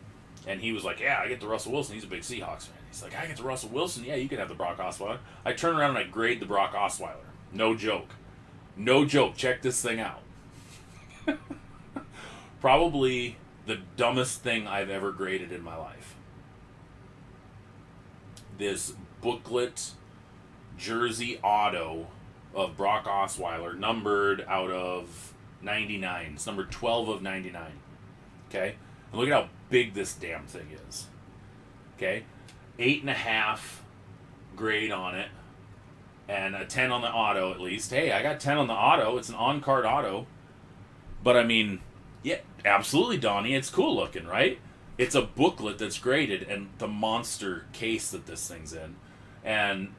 and he was like, yeah, I get the Russell Wilson. He's a big Seahawks fan. He's like, I get the Russell Wilson. Yeah, you can have the Brock Osweiler. I turn around and I grade the Brock Osweiler. No joke. No joke. Check this thing out. Probably the dumbest thing I've ever graded in my life. This booklet jersey auto of Brock Osweiler, numbered out of 99. It's number 12 of 99. Okay? And look at how big this damn thing is. Okay? 8.5 grade on it, and a 10 on the auto at least. Hey, I got 10 on the auto. It's an on-card auto. But I mean, yeah, absolutely, Donnie. It's cool looking, right? It's a booklet that's graded, and the monster case that this thing's in. And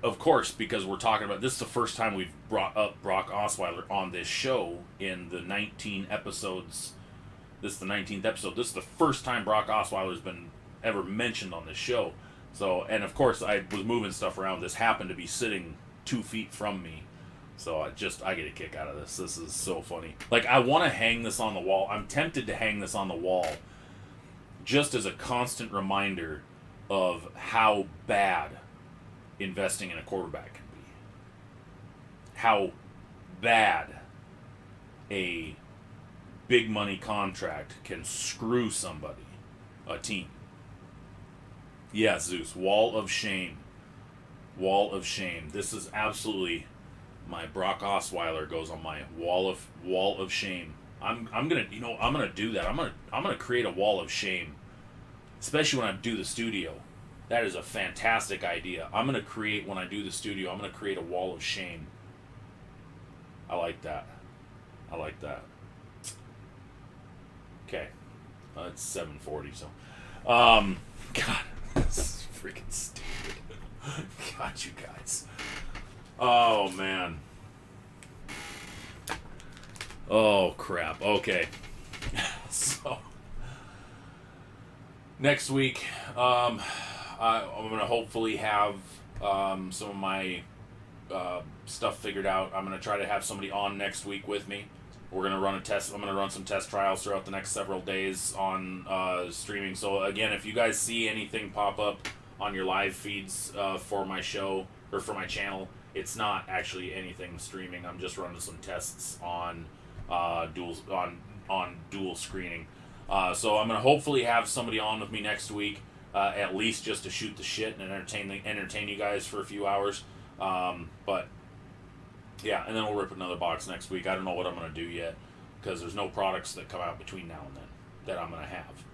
of course, because we're talking about this, is the first time we've brought up Brock Osweiler on this show in the 19 episodes. This is the 19th episode. This is the first time Brock Osweiler's been ever mentioned on this show. So, and of course, I was moving stuff around. This happened to be sitting 2 feet from me. So I get a kick out of this. This is so funny. Like, I want to hang this on the wall. I'm tempted to hang this on the wall just as a constant reminder of how bad investing in a quarterback can be. How bad a big money contract can screw somebody, a team. Yeah, Zeus, wall of shame. Wall of shame. This is absolutely my Brock Osweiler goes on my wall of shame. I'm gonna do that. I'm gonna create a wall of shame, especially when I do the studio. That is a fantastic idea. I'm gonna create, when I do the studio, I'm gonna create a wall of shame. I like that. I like that. Okay, it's 7:40. So, God, this is freaking stupid. God, you guys. Oh, man. Oh, crap. Okay. So, next week, I'm going to hopefully have some of my stuff figured out. I'm going to try to have somebody on next week with me. We're going to run a test. I'm going to run some test trials throughout the next several days on streaming. So, again, if you guys see anything pop up on your live feeds for my show or for my channel, it's not actually anything streaming. I'm just running some tests on dual screening. So I'm going to hopefully have somebody on with me next week, at least just to shoot the shit and entertain you guys for a few hours. But yeah, and then we'll rip another box next week. I don't know what I'm going to do yet because there's no products that come out between now and then that I'm going to have.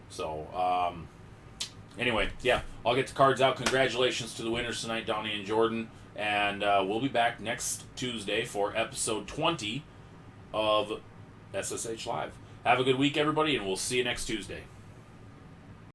So anyway, yeah, I'll get the cards out. Congratulations to the winners tonight, Donnie and Jordan. And we'll be back next Tuesday for episode 20 of SSH Live. Have a good week, everybody, and we'll see you next Tuesday.